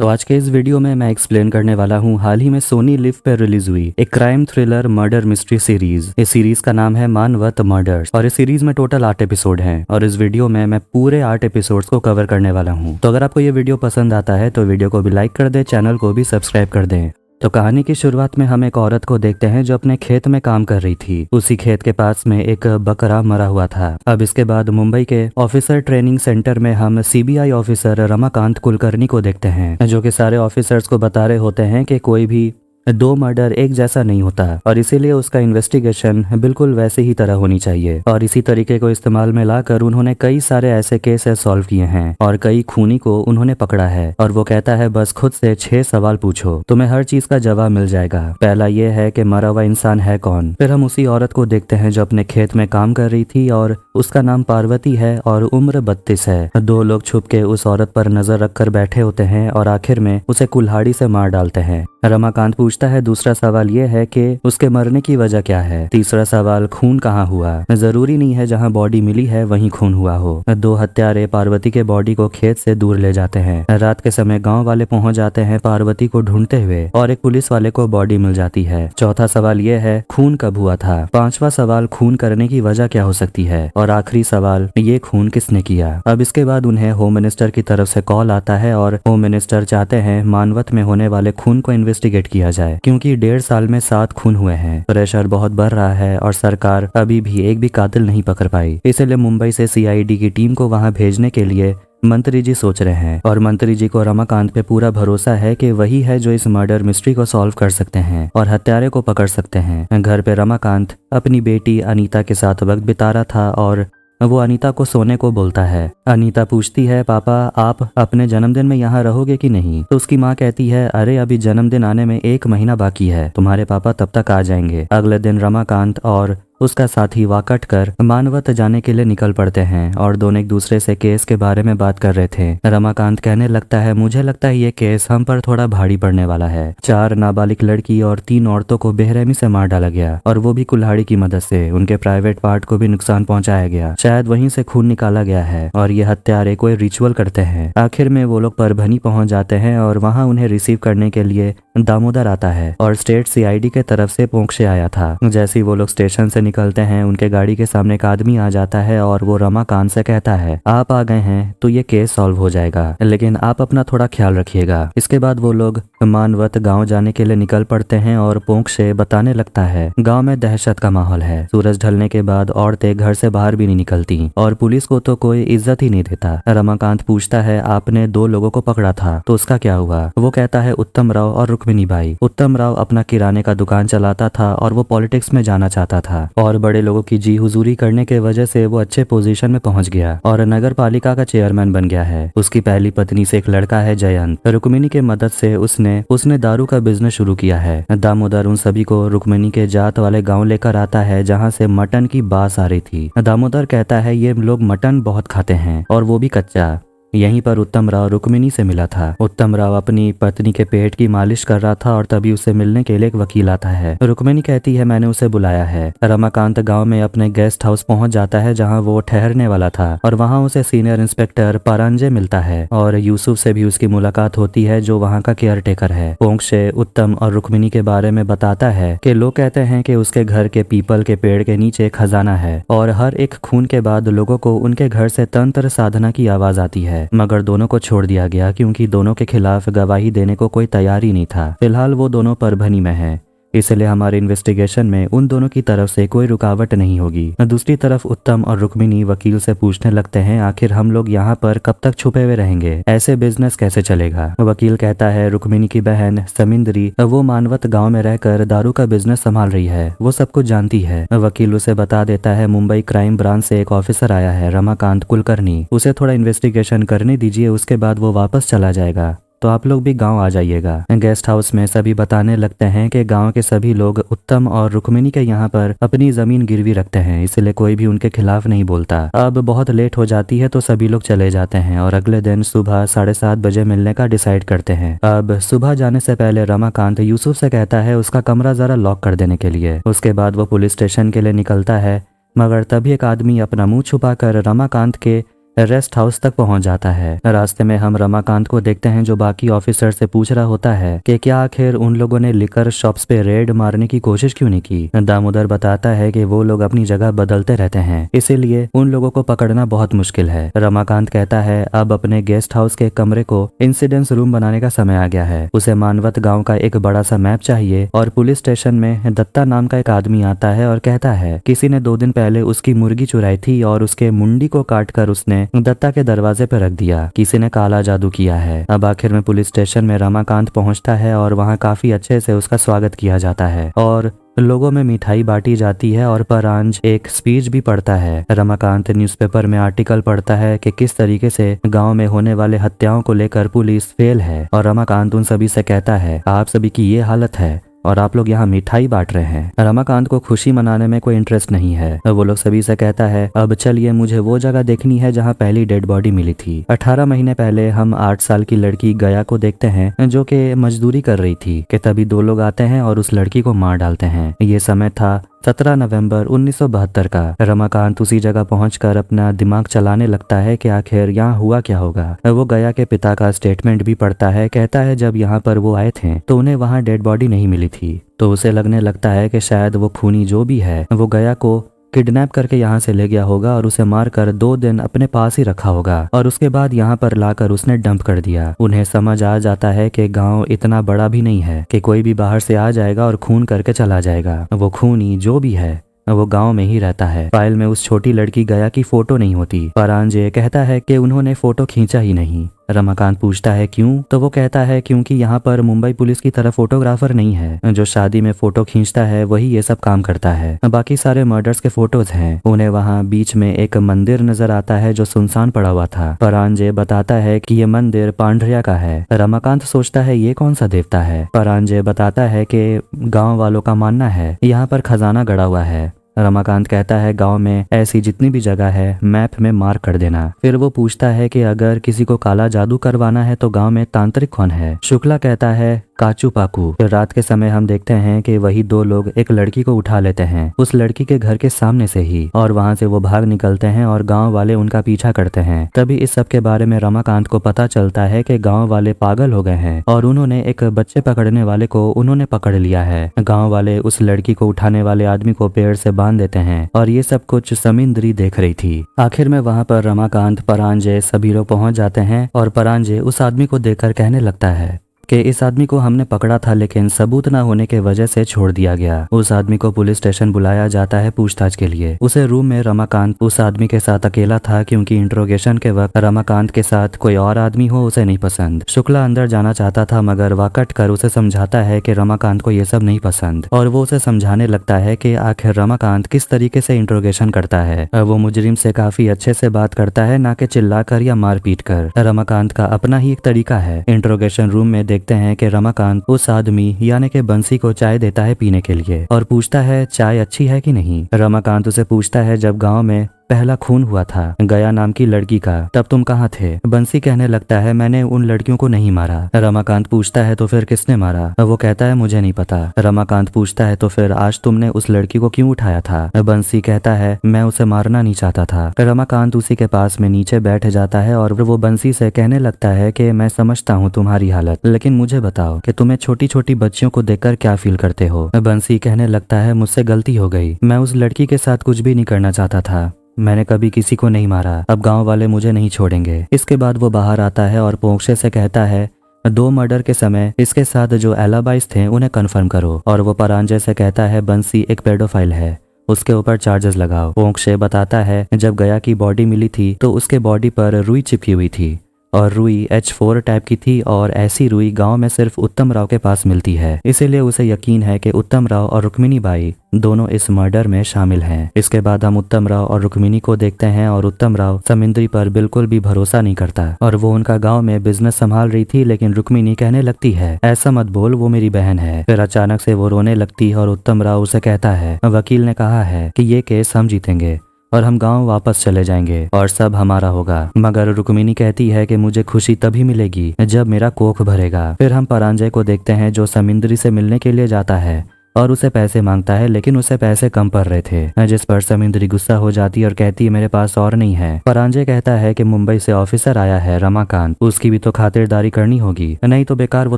तो आज के इस वीडियो में मैं एक्सप्लेन करने वाला हूँ हाल ही में सोनी लिव पर रिलीज हुई एक crime thriller murder mystery series. इस सीरीज का नाम है मानवत मर्डर्स और इस सीरीज में टोटल 8 एपिसोड हैं और इस वीडियो में मैं पूरे 8 एपिसोड्स को कवर करने वाला हूँ। तो अगर आपको ये वीडियो पसंद आता है तो वीडियो को भी लाइक कर दे, चैनल को भी सब्सक्राइब कर दें। तो कहानी की शुरुआत में हम एक औरत को देखते हैं जो अपने खेत में काम कर रही थी। उसी खेत के पास में एक बकरा मरा हुआ था। अब इसके बाद मुंबई के ऑफिसर ट्रेनिंग सेंटर में हम सीबीआई ऑफिसर रमाकांत कुलकर्णी को देखते हैं, जो कि सारे ऑफिसर्स को बता रहे होते हैं कि कोई भी 2 मर्डर एक जैसा नहीं होता और इसीलिए उसका इन्वेस्टिगेशन बिल्कुल वैसे ही तरह होनी चाहिए। और इसी तरीके को इस्तेमाल में लाकर उन्होंने कई सारे ऐसे केसेस सॉल्व किए हैं और कई खूनी को उन्होंने पकड़ा है। और वो कहता है बस खुद से 6 सवाल पूछो, तुम्हें हर चीज का जवाब मिल जाएगा। पहला ये है कि मरा हुआ इंसान है कौन। फिर हम उसी औरत को देखते हैं जो अपने खेत में काम कर रही थी और उसका नाम पार्वती है और उम्र 32 है। 2 लोग छुप के उस औरत पर नजर रखकर बैठे होते हैं और आखिर में उसे कुल्हाड़ी से मार डालते हैं। रमाकांत पूछता है दूसरा सवाल ये है कि उसके मरने की वजह क्या है। तीसरा सवाल खून कहाँ हुआ। जरूरी नहीं है जहाँ बॉडी मिली है वहीं खून हुआ हो। 2 हत्यारे पार्वती के बॉडी को खेत से दूर ले जाते हैं। रात के समय गांव वाले पहुंच जाते हैं पार्वती को ढूंढते हुए और एक पुलिस वाले को बॉडी मिल जाती है। चौथा सवाल ये है खून कब हुआ था। 5वां सवाल खून करने की वजह क्या हो सकती है और आखिरी सवाल ये खून किसने किया। अब इसके बाद उन्हें होम मिनिस्टर की तरफ से कॉल आता है और होम मिनिस्टर चाहते हैं मानवत में होने वाले खून को इन्वेस्टिगेट किया जाए, क्योंकि 1.5 साल में 7 खून हुए हैं। प्रेशर बहुत बढ़ रहा है और सरकार अभी भी एक भी कातिल नहीं पकड़ पाई। इसलिए मुंबई से सीआईडी की टीम को वहां भेजने के लिए मंत्री जी सोच रहे हैं और मंत्री जी को रमाकांत पे पूरा भरोसा है कि वही है जो इस मर्डर मिस्ट्री को सॉल्व कर सकते हैं और हत्यारे को पकड़ सकते हैं। घर पे रमाकांत अपनी बेटी अनीता के साथ वक्त बिता रहा था और वो अनीता को सोने को बोलता है। अनीता पूछती है पापा आप अपने जन्मदिन में यहाँ रहोगे कि नहीं। तो उसकी माँ कहती है अरे अभी जन्मदिन आने में 1 महीना बाकी है, तुम्हारे पापा तब तक आ जाएंगे। अगले दिन रमाकांत और उसका साथी वाकट कर मानवत जाने के लिए निकल पड़ते हैं और दोनों एक दूसरे से केस के बारे में बात कर रहे थे। रमाकांत कहने लगता है मुझे लगता है ये केस हम पर थोड़ा भारी पड़ने वाला है। 4 नाबालिग लड़की और 3 औरतों को बेरहमी से मार डाला गया और वो भी कुल्हाड़ी की मदद से। उनके प्राइवेट पार्ट को भी नुकसान पहुंचाया गया, शायद वहीं से खून निकाला गया है और ये हत्यारे कोई रिचुअल करते हैं। आखिर में वो लोग परभनी पहुंच जाते हैं और वहां उन्हें रिसीव करने के लिए दामोदर आता है और स्टेट सीआईडी के तरफ से पोंक्षे आया था। जैसे ही वो लोग स्टेशन से निकलते हैं उनके गाड़ी के सामने एक आदमी आ जाता है और वो रमाकांत से कहता है आप आ गए हैं तो ये केस सॉल्व हो जाएगा, लेकिन आप अपना थोड़ा ख्याल रखिएगा। इसके बाद वो लोग मानवत गांव जाने के लिए निकल पड़ते हैं और पोंक्षे बताने लगता है गांव में दहशत का माहौल है। सूरज ढलने के बाद औरतें घर से बाहर भी नहीं निकलती और पुलिस को तो कोई इज्जत ही नहीं देता। रमाकांत पूछता है आपने 2 लोगों को पकड़ा था तो उसका क्या हुआ। वो कहता है उत्तम राव और रुक्मिणी बाई। उत्तम राव अपना किराने का दुकान चलाता था और वो पॉलिटिक्स में जाना चाहता था और बड़े लोगों की जी हुजूरी करने के वजह से वो अच्छे पोजीशन में पहुंच गया और नगर पालिका का चेयरमैन बन गया है। उसकी पहली पत्नी से एक लड़का है जयंत। रुक्मिणी के मदद से उसने दारू का बिजनेस शुरू किया है। दामोदर उन सभी को रुक्मिणी के जात वाले गांव लेकर आता है जहां से मटन की बास आ रही थी। दामोदर कहता है ये लोग मटन बहुत खाते हैं और वो भी कच्चा। यहीं पर उत्तम राव रुक्मिणी से मिला था। उत्तम राव अपनी पत्नी के पेट की मालिश कर रहा था और तभी उसे मिलने के लिए एक वकील आता है। रुक्मिणी कहती है मैंने उसे बुलाया है। रमाकांत गांव में अपने गेस्ट हाउस पहुंच जाता है जहां वो ठहरने वाला था और वहां उसे सीनियर इंस्पेक्टर पारांजे मिलता है और यूसुफ से भी उसकी मुलाकात होती है जो वहां का केयर टेकर है। पोंक्षे उत्तम और रुक्मिणी के बारे में बताता है कि लोग कहते हैं कि उसके घर के पीपल के पेड़ के नीचे खजाना है और हर एक खून के बाद लोगों को उनके घर से तंत्र साधना की आवाज आती है, मगर दोनों को छोड़ दिया गया क्योंकि दोनों के खिलाफ गवाही देने को कोई तैयार ही नहीं था। फिलहाल वो दोनों परभनी में हैं, इसलिए हमारे इन्वेस्टिगेशन में उन दोनों की तरफ से कोई रुकावट नहीं होगी। दूसरी तरफ उत्तम और रुक्मिणी वकील से पूछने लगते हैं आखिर हम लोग यहाँ पर कब तक छुपे हुए रहेंगे, ऐसे बिजनेस कैसे चलेगा। वकील कहता है रुक्मिणी की बहन समिंदरी वो मानवत गांव में रहकर दारू का बिजनेस संभाल रही है, वो सब कुछ जानती है। वकील उसे बता देता है मुंबई क्राइम ब्रांच से एक ऑफिसर आया है रमाकांत कुलकर्णी, उसे थोड़ा इन्वेस्टिगेशन करने दीजिए, उसके बाद वो वापस चला जाएगा। तो आप लोग भी गांव आ जाइएगा। गेस्ट हाउस में सभी बताने लगते हैं कि गांव के सभी लोग उत्तम और रुक्मिणी के यहाँ पर अपनी जमीन गिरवी रखते हैं, इसलिए कोई भी उनके खिलाफ नहीं बोलता। अब बहुत लेट हो जाती है तो सभी लोग चले जाते हैं और अगले दिन सुबह 7:30 बजे मिलने का डिसाइड करते हैं। अब सुबह जाने से पहले रमाकांत यूसुफ से कहता है उसका कमरा जरा लॉक कर देने के लिए। उसके बाद वो पुलिस स्टेशन के लिए निकलता है, मगर तभी एक आदमी अपना मुंह छुपाकर रमाकांत के रेस्ट हाउस तक पहुंच जाता है। रास्ते में हम रमाकांत को देखते हैं जो बाकी ऑफिसर से पूछ रहा होता है कि क्या आखिर उन लोगों ने लिकर शॉप्स पे रेड मारने की कोशिश क्यों नहीं की। दामोदर बताता है कि वो लोग अपनी जगह बदलते रहते हैं, इसीलिए उन लोगों को पकड़ना बहुत मुश्किल है। रमाकांत कहता है अब अपने गेस्ट हाउस के कमरे को इंसिडेंस रूम बनाने का समय आ गया है। उसे मानवत गाँव का एक बड़ा सा मैप चाहिए और पुलिस स्टेशन में दत्ता नाम का एक आदमी आता है और कहता है किसी ने 2 दिन पहले उसकी मुर्गी चुराई थी और उसके मुंडी को काट कर उसने दत्ता के दरवाजे पर रख दिया। किसी ने काला जादू किया है। अब आखिर में पुलिस स्टेशन में रमाकांत पहुंचता है और वहां काफी अच्छे से उसका स्वागत किया जाता है और लोगों में मिठाई बांटी जाती है और परांज एक स्पीच भी पढ़ता है। रमाकांत न्यूज़पेपर में आर्टिकल पढ़ता है कि किस तरीके से गांव में होने वाले हत्याओं को लेकर पुलिस फेल है और रमाकांत उन सभी से कहता है आप सभी की ये हालत है और आप लोग यहाँ मिठाई बांट रहे हैं। रमाकांत को खुशी मनाने में कोई इंटरेस्ट नहीं है। वो लोग सभी से कहता है अब चलिए मुझे वो जगह देखनी है जहाँ पहली डेड बॉडी मिली थी। 18 महीने पहले हम 8 साल की लड़की गया को देखते हैं जो कि मजदूरी कर रही थी कि तभी 2 लोग आते हैं और उस लड़की को मार डालते हैं। ये समय था 17 नवंबर 1972 का। रमाकांत उसी जगह पहुंचकर अपना दिमाग चलाने लगता है कि आखिर यहाँ हुआ क्या होगा। वो गया के पिता का स्टेटमेंट भी पढ़ता है। कहता है जब यहाँ पर वो आए थे तो उन्हें वहाँ डेड बॉडी नहीं मिली थी, तो उसे लगने लगता है कि शायद वो खूनी जो भी है वो गया को किडनैप करके यहाँ से ले गया होगा और उसे मारकर 2 दिन अपने पास ही रखा होगा और उसके बाद यहाँ पर लाकर उसने डंप कर दिया। उन्हें समझ आ जाता है कि गांव इतना बड़ा भी नहीं है कि कोई भी बाहर से आ जाएगा और खून करके चला जाएगा। वो खूनी जो भी है वो गांव में ही रहता है। फाइल में उस छोटी लड़की गया की फोटो नहीं होती। परांजे कहता है कि उन्होंने फोटो खींचा ही नहीं। रमाकांत पूछता है क्यों, तो वो कहता है क्योंकि यहाँ पर मुंबई पुलिस की तरह फोटोग्राफर नहीं है। जो शादी में फोटो खींचता है वही ये सब काम करता है। बाकी सारे मर्डर्स के फोटोज हैं। उन्हें वहाँ बीच में एक मंदिर नजर आता है जो सुनसान पड़ा हुआ था। परांजे बताता है कि ये मंदिर पांड्रिया का है। रमाकांत सोचता है ये कौन सा देवता है। परांजे बताता है कि गाँव वालों का मानना है यहाँ पर खजाना गड़ा हुआ है। रमाकांत कहता है गांव में ऐसी जितनी भी जगह है मैप में मार्क कर देना। फिर वो पूछता है कि अगर किसी को काला जादू करवाना है तो गांव में तांत्रिक कौन है। शुक्ला कहता है काचू पाकू। फिर रात के समय हम देखते हैं कि वही 2 लोग एक लड़की को उठा लेते हैं उस लड़की के घर के सामने से ही और वहां से वो भाग निकलते हैं और गांव वाले उनका पीछा करते हैं। तभी इस सब के बारे में रमाकांत को पता चलता है कि गांव वाले पागल हो गए हैं और उन्होंने एक बच्चे पकड़ने वाले को उन्होंने पकड़ लिया है। गाँव वाले उस लड़की को उठाने वाले आदमी को पेड़ से बांध देते हैं और ये सब कुछ समिंद्री देख रही थी। आखिर में वहाँ पर रमाकांत, परांजे सभी लोग पहुंच जाते हैं और परांजे उस आदमी को देखकर कहने लगता है कि इस आदमी को हमने पकड़ा था लेकिन सबूत न होने के वजह से छोड़ दिया गया। उस आदमी को पुलिस स्टेशन बुलाया जाता है पूछताछ के लिए। उसे रूम में रमाकांत उस आदमी के साथ अकेला था क्योंकि इंट्रोगेशन के वक्त रमाकांत के साथ कोई और आदमी हो उसे नहीं पसंद। शुक्ला अंदर जाना चाहता था मगर वह कट कर उसे समझाता है कि रमाकांत को ये सब नहीं पसंद और वो उसे समझाने लगता है कि आखिर रमाकांत किस तरीके से इंट्रोगेशन करता है। वो मुजरिम से काफी अच्छे से बात करता है, ना कि चिल्लाकर या मारपीट कर। रमाकांत का अपना ही एक तरीका है। इंट्रोगेशन रूम में देखते हैं कि रमाकांत उस आदमी यानी कि बंसी को चाय देता है पीने के लिए और पूछता है चाय अच्छी है कि नहीं। रमाकांत उसे पूछता है जब गांव में पहला खून हुआ था गया नाम की लड़की का तब तुम कहाँ थे। बंसी कहने लगता है मैंने उन लड़कियों को नहीं मारा। रमाकांत पूछता है तो फिर किसने मारा। वो कहता है मुझे नहीं पता। रमाकांत पूछता है तो फिर आज तुमने उस लड़की को क्यों उठाया था। बंसी कहता है मैं उसे मारना नहीं चाहता था। रमाकांत उसी के पास में नीचे बैठ जाता है और वो बंसी से कहने लगता है कि मैं समझता हूँ तुम्हारी हालत, लेकिन मुझे बताओ कि तुम्हें छोटी छोटी बच्चियों को देखकर क्या फील करते हो। बंसी कहने लगता है मुझसे गलती हो गई, मैं उस लड़की के साथ कुछ भी नहीं करना चाहता था, मैंने कभी किसी को नहीं मारा, अब गांव वाले मुझे नहीं छोड़ेंगे। इसके बाद वो बाहर आता है और पोंक्षे से कहता है 2 मर्डर के समय इसके साथ जो एलाबाइज थे उन्हें कंफर्म करो। और वो परांजे से कहता है बंसी एक पेडोफाइल है, उसके ऊपर चार्जेस लगाओ। पोंक्षे बताता है जब गया की बॉडी मिली थी तो उसके बॉडी पर रुई चिपकी हुई थी और रुई H4 टाइप की थी और ऐसी रुई गांव में सिर्फ उत्तम राव के पास मिलती है, इसीलिए उसे यकीन है कि उत्तम राव और रुक्मिणी बाई दोनों इस मर्डर में शामिल हैं। इसके बाद हम उत्तम राव और रुक्मिणी को देखते हैं और उत्तम राव समिंद्री पर बिल्कुल भी भरोसा नहीं करता और वो उनका गांव में बिजनेस संभाल रही थी, लेकिन रुक्मिणी कहने लगती है ऐसा मत बोल, वो मेरी बहन है। फिर अचानक से वो रोने लगती है और उत्तम राव उसे कहता है वकील ने कहा है कि ये केस हम जीतेंगे और हम गांव वापस चले जाएंगे और सब हमारा होगा। मगर रुक्मिणी कहती है कि मुझे खुशी तभी मिलेगी जब मेरा कोख भरेगा। फिर हम परांजय को देखते हैं जो समिंद्री से मिलने के लिए जाता है और उसे पैसे मांगता है, लेकिन उसे पैसे कम पड़ रहे थे, जिस पर समिंद्री गुस्सा हो जाती है और कहती है मेरे पास और नहीं है। परांजय कहता है कि मुंबई से ऑफिसर आया है रमाकांत, उसकी भी तो खातिरदारी करनी होगी, नहीं तो बेकार वो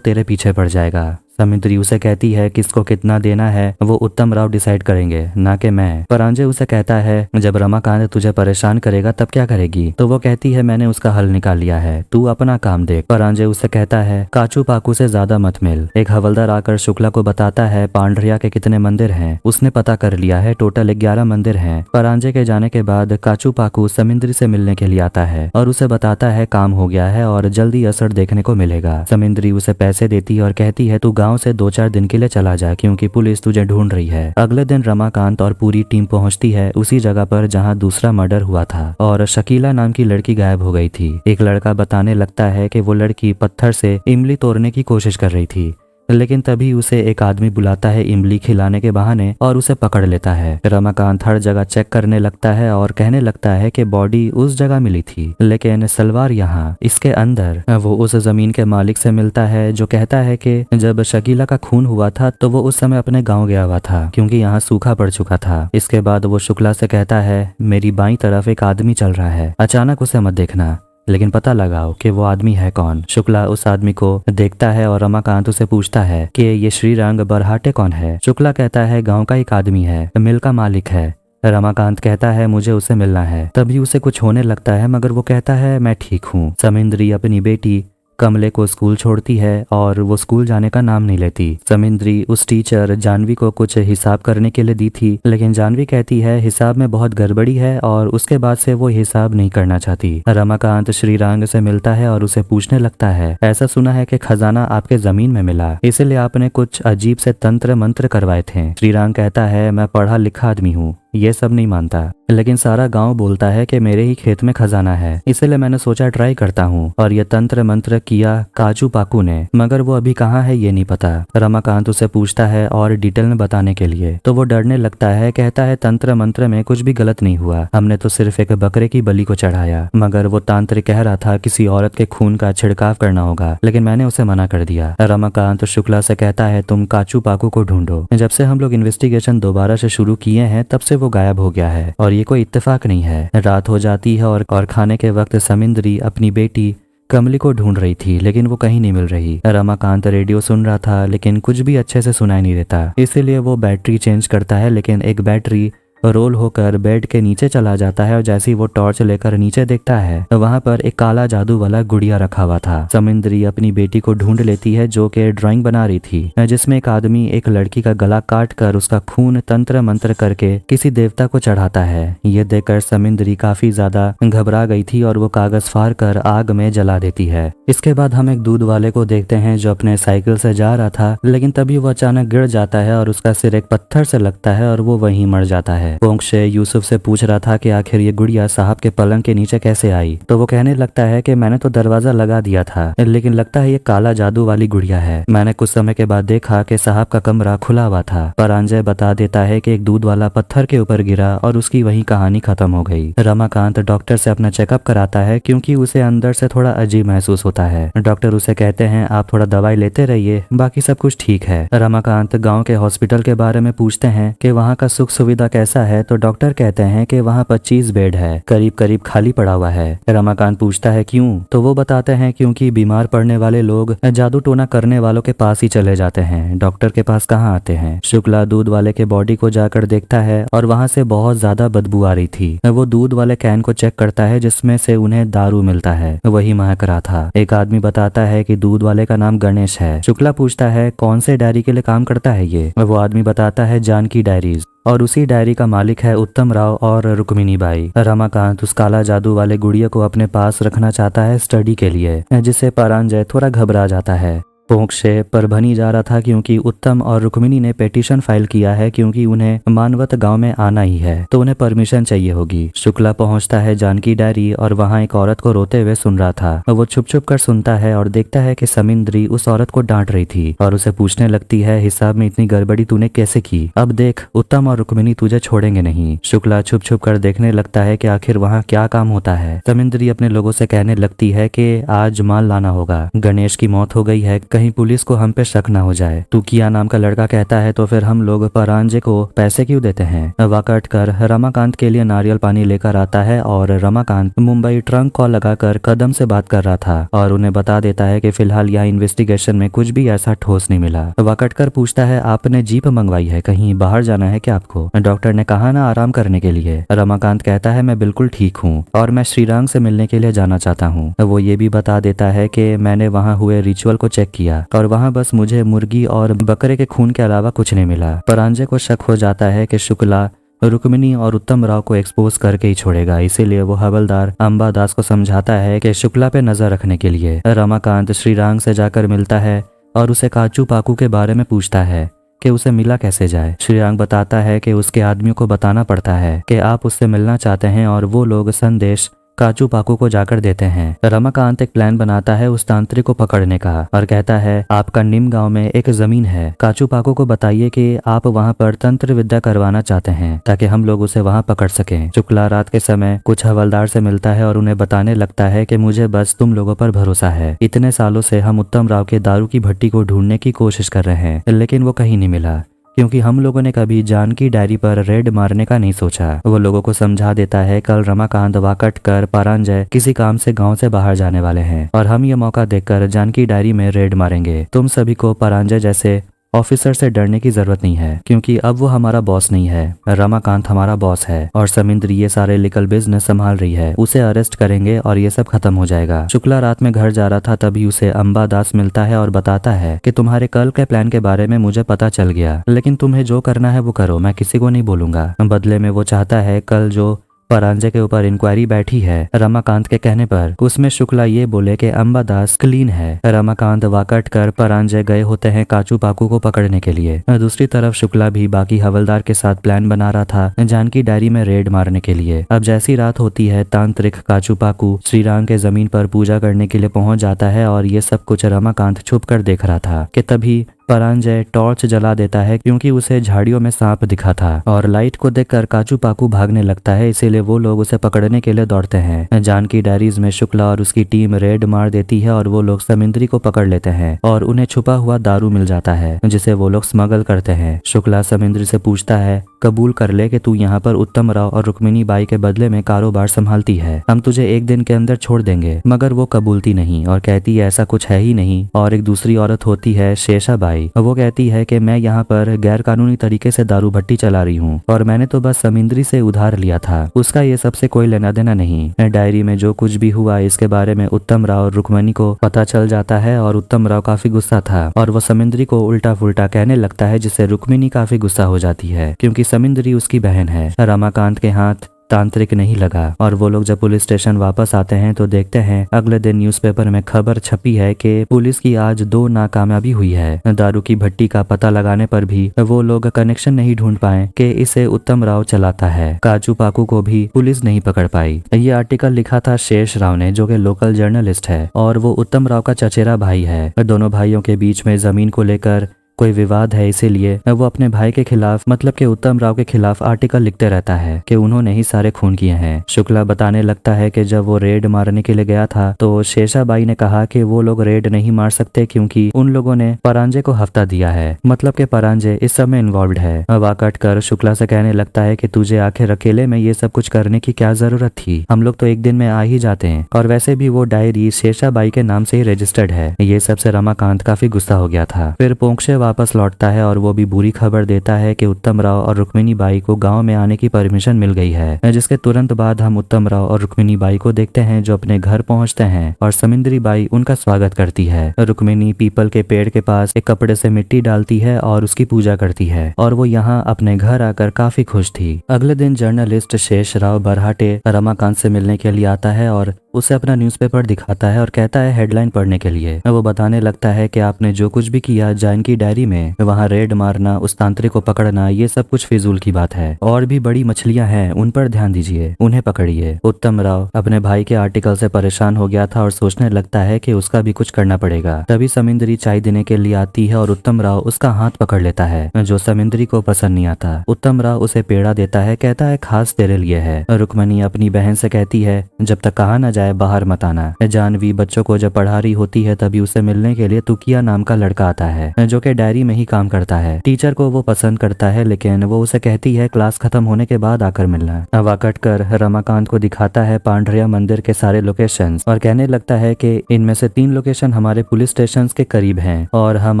तेरे पीछे पड़ जाएगा। समिंद्री उसे कहती है किसको कितना देना है वो उत्तम राव डिसाइड करेंगे, ना कि मैं। परांजय उसे कहता है जब रमाकांत तुझे परेशान करेगा तब क्या करेगी? तो वो कहती है मैंने उसका हल निकाल लिया है, तू अपना काम देख। परांजय उसे कहता है काचू पाकू से ज्यादा मत मिल। एक हवलदार आकर शुक्ला को बताता है पांडरिया के कितने मंदिर हैं। उसने पता कर लिया है, टोटल 11 मंदिर हैं। परांजय के जाने के बाद काचू पाकू समिंद्री से मिलने के लिए आता है और उसे बताता है काम हो गया है और जल्दी असर देखने को मिलेगा। समिंद्री उसे पैसे देती है और कहती है तू गाँव से 2-4 दिन के लिए चला जा, क्योंकि पुलिस तुझे ढूंढ रही है। अगले दिन रमाकांत और पूरी टीम पहुंचती है उसी जगह पर जहां दूसरा मर्डर हुआ था और शकीला नाम की लड़की गायब हो गई थी। एक लड़का बताने लगता है कि वो लड़की पत्थर से इमली तोड़ने की कोशिश कर रही थी, लेकिन तभी उसे एक आदमी बुलाता है इमली खिलाने के बहाने और उसे पकड़ लेता है। रमाकांत हर जगह चेक करने लगता है और कहने लगता है कि बॉडी उस जगह मिली थी, लेकिन सलवार यहाँ इसके अंदर। वो उस जमीन के मालिक से मिलता है जो कहता है कि जब शकीला का खून हुआ था तो वो उस समय अपने गाँव गया हुआ था, क्योंकि यहाँ सूखा पड़ चुका था। इसके बाद वो शुक्ला से कहता है मेरी बाईं तरफ एक आदमी चल रहा है, अचानक उसे मत देखना, लेकिन पता लगाओ कि वो आदमी है कौन। शुक्ला उस आदमी को देखता है और रमाकांत उसे पूछता है कि ये श्रीरंग बरहाटे कौन है। शुक्ला कहता है गांव का एक आदमी है, मिल का मालिक है। रमाकांत कहता है मुझे उसे मिलना है। तभी उसे कुछ होने लगता है, मगर वो कहता है मैं ठीक हूँ। समिंद्री अपनी बेटी कमले को स्कूल छोड़ती है और वो स्कूल जाने का नाम नहीं लेती। समिंद्री उस टीचर जानवी को कुछ हिसाब करने के लिए दी थी, लेकिन जानवी कहती है हिसाब में बहुत गड़बड़ी है और उसके बाद से वो हिसाब नहीं करना चाहती। रमाकांत श्रीरंग से मिलता है और उसे पूछने लगता है ऐसा सुना है कि खजाना आपके जमीन में मिला, इसलिए आपने कुछ अजीब से तंत्र मंत्र करवाए थे। श्रीरंग कहता है मैं पढ़ा लिखा आदमी हूँ, ये सब नहीं मानता, लेकिन सारा गांव बोलता है कि मेरे ही खेत में खजाना है, इसलिए मैंने सोचा ट्राई करता हूँ। और ये तंत्र मंत्र किया काजू पाकू ने, मगर वो अभी कहाँ है ये नहीं पता। रमाकांत उसे पूछता है और डिटेल में बताने के लिए, तो वो डरने लगता है, कहता है तंत्र मंत्र में कुछ भी गलत नहीं हुआ, हमने तो सिर्फ एक बकरे की बलि को चढ़ाया। मगर वो तांत्रिक कह रहा था किसी औरत के खून का छिड़काव करना होगा, लेकिन मैंने उसे मना कर दिया। रमाकांत शुक्ला से कहता है तुम काचू पाकू को ढूंढो, जब से हम लोग इन्वेस्टिगेशन दोबारा से शुरू किए हैं तब से वो गायब हो गया है और ये कोई इत्तेफाक नहीं है। रात हो जाती है और खाने के वक्त समिंद्री अपनी बेटी कमली को ढूंढ रही थी, लेकिन वो कहीं नहीं मिल रही। रमाकांत रेडियो सुन रहा था, लेकिन कुछ भी अच्छे से सुनाई नहीं देता, इसीलिए वो बैटरी चेंज करता है, लेकिन एक बैटरी रोल होकर बेड के नीचे चला जाता है और जैसे ही वो टॉर्च लेकर नीचे देखता है वहां पर एक काला जादू वाला गुड़िया रखा हुआ था। समिंद्री अपनी बेटी को ढूंढ लेती है जो कि ड्राइंग बना रही थी, जिसमें एक आदमी एक लड़की का गला काट कर उसका खून तंत्र मंत्र करके किसी देवता को चढ़ाता है। ये देखकर समिंद्री काफी ज्यादा घबरा गई थी और वो कागज फाड़ कर आग में जला देती है। इसके बाद हम एक दूध वाले को देखते हैं जो अपने साइकिल से जा रहा था, लेकिन तभी वो अचानक गिर जाता है और उसका सिर एक पत्थर से लगता है और वो वहीं मर जाता है। पोंक्षे यूसुफ से पूछ रहा था कि आखिर ये गुड़िया साहब के पलंग के नीचे कैसे आई, तो वो कहने लगता है कि मैंने तो दरवाजा लगा दिया था, लेकिन लगता है ये काला जादू वाली गुड़िया है। मैंने कुछ समय के बाद देखा कि साहब का कमरा खुला हुआ था। परांजय बता देता है कि एक दूध वाला पत्थर के ऊपर गिरा और उसकी वही कहानी खत्म हो गई। रमाकांत डॉक्टर से अपना चेकअप कराता है क्योंकि उसे अंदर से थोड़ा अजीब महसूस होता है। डॉक्टर उसे कहते हैं आप थोड़ा दवाई लेते रहिए, बाकी सब कुछ ठीक है। रमाकांत गाँव के हॉस्पिटल के बारे में पूछते हैं कि वहाँ का सुख सुविधा कैसा है, तो डॉक्टर कहते हैं कि वहाँ 25 बेड है, करीब करीब खाली पड़ा हुआ है। रमाकांत पूछता है क्यों, तो वो बताते हैं क्योंकि बीमार पड़ने वाले लोग जादू टोना करने वालों के पास ही चले जाते हैं, डॉक्टर के पास कहाँ आते हैं। शुक्ला दूध वाले के बॉडी को जाकर देखता है और वहाँ से बहुत ज्यादा बदबू आ रही थी। वो दूध वाले कैन को चेक करता है जिसमें से उन्हें दारू मिलता है, वही महक रहा था। एक आदमी बताता है कि दूध वाले का नाम गणेश है। शुक्ला पूछता है कौन से डायरी के लिए काम करता है ये, वो आदमी बताता है जानकी डायरीज, और उसी डायरी का मालिक है उत्तम राव और रुक्मिणी बाई। रमाकांत उस काला जादू वाले गुड़िया को अपने पास रखना चाहता है स्टडी के लिए, जिससे परांजय थोड़ा घबरा जाता है। पोंक्षे परभनी जा रहा था क्योंकि उत्तम और रुक्मिणी ने पेटिशन फाइल किया है क्योंकि उन्हें मानवत गांव में आना ही है, तो उन्हें परमिशन चाहिए होगी। शुक्ला पहुंचता है जानकी डायरी और वहां एक औरत को रोते हुए सुन रहा था। वो छुप छुप कर सुनता है और देखता है कि समिंद्री उस औरत को डांट रही थी और उसे पूछने लगती है हिसाब में इतनी गड़बड़ी तूने कैसे की, अब देख उत्तम और रुक्मिणी तुझे छोड़ेंगे नहीं। शुक्ला छुप छुप कर देखने लगता है कि आखिर वहाँ क्या काम होता है। समिंद्री अपने लोगों से कहने लगती है कि आज माल लाना होगा, गणेश की मौत हो गई है, कहीं कहीं पुलिस को हम पे शक ना हो जाए। तू किया नाम का लड़का कहता है तो फिर हम लोग परांजे को पैसे क्यों देते हैं। वाकट कर रमाकांत के लिए नारियल पानी लेकर आता है और रमाकांत मुंबई ट्रंक कॉल लगाकर कदम से बात कर रहा था और उन्हें बता देता है कि फिलहाल यहाँ इन्वेस्टिगेशन में कुछ भी ऐसा ठोस नहीं मिला। वाकटकर पूछता है आपने जीप मंगवाई है, कहीं बाहर जाना है क्या आपको। डॉक्टर ने कहा ना आराम करने के लिए। रमाकांत कहता है मैं बिल्कुल ठीक हूँ और मैं श्रीरांग से मिलने के लिए जाना चाहता हूँ। वो ये भी बता देता है कि मैंने वहाँ हुए रिचुअल को चेक किया और वहाँ बस मुझे मुर्गी और बकरे के खून के अलावा कुछ नहीं मिला। परांजे को शक हो जाता है कि शुक्ला रुक्मिणी और उत्तम राव को एक्सपोज करके ही छोड़ेगा, इसीलिए वो हवलदार अंबादास को समझाता है कि शुक्ला पे नजर रखने के लिए। रमाकांत श्रीरांग से जाकर मिलता है और उसे काचू पाकू के बारे में पूछता है कि उसे मिला कैसे जाए। श्रीरांग बताता है कि उसके आदमियों को बताना पड़ता है कि आप उससे मिलना चाहते हैं और वो लोग संदेश काचू पाकू को जाकर देते हैं। रमाकांत एक प्लान बनाता है उस तांत्रिक को पकड़ने का और कहता है आपका निम गांव में एक जमीन है, काचू पाकू को बताइए कि आप वहां पर तंत्र विद्या करवाना चाहते हैं ताकि हम लोग उसे वहां पकड़ सकें। शुक्ला रात के समय कुछ हवलदार से मिलता है और उन्हें बताने लगता है कि मुझे बस तुम लोगों पर भरोसा है। इतने सालों से हम उत्तम राव के दारू की भट्टी को ढूंढने की कोशिश कर रहे हैं लेकिन वो कहीं नहीं मिला क्योंकि हम लोगों ने कभी जानकी डायरी पर रेड मारने का नहीं सोचा। वो लोगों को समझा देता है कल रमाकांत वाकटकर परांजय किसी काम से गांव से बाहर जाने वाले हैं और हम ये मौका देखकर जानकी डायरी में रेड मारेंगे। तुम सभी को परांजय जैसे ऑफिसर से डरने की जरूरत नहीं है क्योंकि अब वो हमारा बॉस नहीं है, रमाकांत हमारा बॉस है और समिंद्री ये सारे लीगल बिजनेस संभाल रही है। उसे अरेस्ट करेंगे और ये सब खत्म हो जाएगा। शुक्ला रात में घर जा रहा था तभी उसे अंबादास मिलता है और बताता है कि तुम्हारे कल के प्लान के बारे में मुझे पता चल गया, लेकिन तुम्हें जो करना है वो करो, मैं किसी को नहीं बोलूंगा। बदले में वो चाहता है कल जो परांजे के ऊपर इंक्वायरी बैठी है रमाकांत के कहने पर उसमें शुक्ला ये बोले कि अंबादास क्लीन है। रमाकांत वाकटकर परांजे गए होते हैं काचू पाकू को पकड़ने के लिए। दूसरी तरफ शुक्ला भी बाकी हवलदार के साथ प्लान बना रहा था जानकी डायरी में रेड मारने के लिए। अब जैसी रात होती है तांत्रिक काचू पाकू श्रीरांग के जमीन पर पूजा करने के लिए पहुंच जाता है और ये सब कुछ रमाकांत छुप कर देख रहा था कि तभी परांजय टॉर्च जला देता है क्योंकि उसे झाड़ियों में सांप दिखा था और लाइट को देखकर काचू पाकू भागने लगता है, इसीलिए वो लोग उसे पकड़ने के लिए दौड़ते हैं। जानकी डायरीज में शुक्ला और उसकी टीम रेड मार देती है और वो लोग समिंद्री को पकड़ लेते हैं और उन्हें छुपा हुआ दारू मिल जाता है जिसे वो लोग स्मगल करते हैं। शुक्ला समिंद्री से पूछता है कबूल कर ले कि तू यहाँ पर उत्तम राव और रुक्मिणी बाई के बदले में कारोबार संभालती है, हम तुझे एक दिन के अंदर छोड़ देंगे। मगर वो कबूलती नहीं और कहती है ऐसा कुछ है ही नहीं। और एक दूसरी औरत होती है शेषा बाई, वो कहती है कि मैं यहाँ पर गैर कानूनी तरीके से दारू भट्टी चला रही हूँ और मैंने तो बस समिंद्री से उधार लिया था, उसका ये सबसे कोई लेना देना नहीं। डायरी में जो कुछ भी हुआ इसके बारे में उत्तम राव और रुक्मिणी को पता चल जाता है और उत्तम राव काफी गुस्सा था और वो समिंद्री को उल्टा फुल्टा कहने लगता है जिससे रुक्मिणी काफी गुस्सा हो जाती है क्योंकि समिंद्री उसकी बहन है। रमाकांत के हाथ तांत्रिक नहीं लगा और वो लोग जब पुलिस स्टेशन वापस आते हैं तो देखते हैं अगले दिन न्यूज़पेपर में खबर छपी है कि पुलिस की आज 2 नाकामयाबी हुई है। दारू की भट्टी का पता लगाने पर भी वो लोग कनेक्शन नहीं ढूंढ पाए कि इसे उत्तम राव चलाता है। काचू पाकू को भी पुलिस नहीं पकड़ पाई। ये आर्टिकल लिखा था शेष राव ने जो कि लोकल जर्नलिस्ट है और वो उत्तम राव का चचेरा भाई है। दोनों भाइयों के बीच में जमीन को लेकर कोई विवाद है, इसीलिए वो अपने भाई के खिलाफ मतलब के उत्तम राव के खिलाफ आर्टिकल लिखते रहता है कि उन्होंने ही सारे खून किए हैं। शुक्ला बताने लगता है कि जब वो रेड मारने के लिए गया था तो शेषाबाई ने कहा कि वो लोग रेड नहीं मार सकते क्योंकि उन लोगों ने परांजे को हफ्ता दिया है, मतलब के परांजे इस सब में इन्वॉल्व है। वाकटकर शुक्ला से कहने लगता है कि तुझे आखिर अकेले में ये सब कुछ करने की क्या जरूरत थी, हम लोग तो एक दिन में आ ही जाते हैं और वैसे भी वो डायरी शेषाबाई के नाम से ही रजिस्टर्ड है। ये सबसे रमाकांत काफी गुस्सा हो गया था। फिर पोंक्षे वापस लौटता है और वो भी बुरी खबर देता है कि उत्तम राव और रुक्मिणी बाई को गांव में आने की परमिशन मिल गई है। जिसके तुरंत बाद हम उत्तम राव और रुक्मिणी बाई को देखते हैं जो अपने घर पहुंचते हैं और समिंद्री बाई उनका स्वागत करती है। रुक्मिणी पीपल के पेड़ के पास एक कपड़े से मिट्टी डालती है और उसकी पूजा करती है और वो यहाँ अपने घर आकर काफी खुश थी। अगले दिन जर्नलिस्ट शेष राव बरहाटे रमाकांत से मिलने के लिए आता है और उसे अपना न्यूज़पेपर दिखाता है और कहता है हेडलाइन पढ़ने के लिए। वो बताने लगता है कि आपने जो कुछ भी किया जानकी डायरी में, वहाँ रेड मारना, उस तांत्रिक को पकड़ना, ये सब कुछ फिजूल की बात है। और भी बड़ी मछलियां हैं, उन पर ध्यान दीजिए, उन्हें पकड़िए। उत्तम राव अपने भाई के आर्टिकल से परेशान हो गया था और सोचने लगता है कि उसका भी कुछ करना पड़ेगा। तभी समिंद्री चाय देने के लिए आती है और उत्तम राव उसका हाथ पकड़ लेता है जो समिंद्री को पसंद नहीं आता। उत्तम राव उसे पेड़ा देता है, कहता है खास तेरे लिए है। रुक्मिणी अपनी बहन से कहती है जब तक कहा न जाए बाहर मत आना। जानवी बच्चों को जब पढ़ा रही होती है तभी उसे मिलने के लिए तुकिया नाम का लड़का आता है जो कि डायरी में ही काम करता है। टीचर को वो पसंद करता है लेकिन वो उसे कहती है क्लास खत्म होने के बाद आकर मिलना। वाकट कर रमाकांत को दिखाता है पांढरिया मंदिर के सारे लोकेशंस और कहने लगता है कि इनमें से 3 लोकेशन हमारे पुलिस स्टेशन के करीब हैं और हम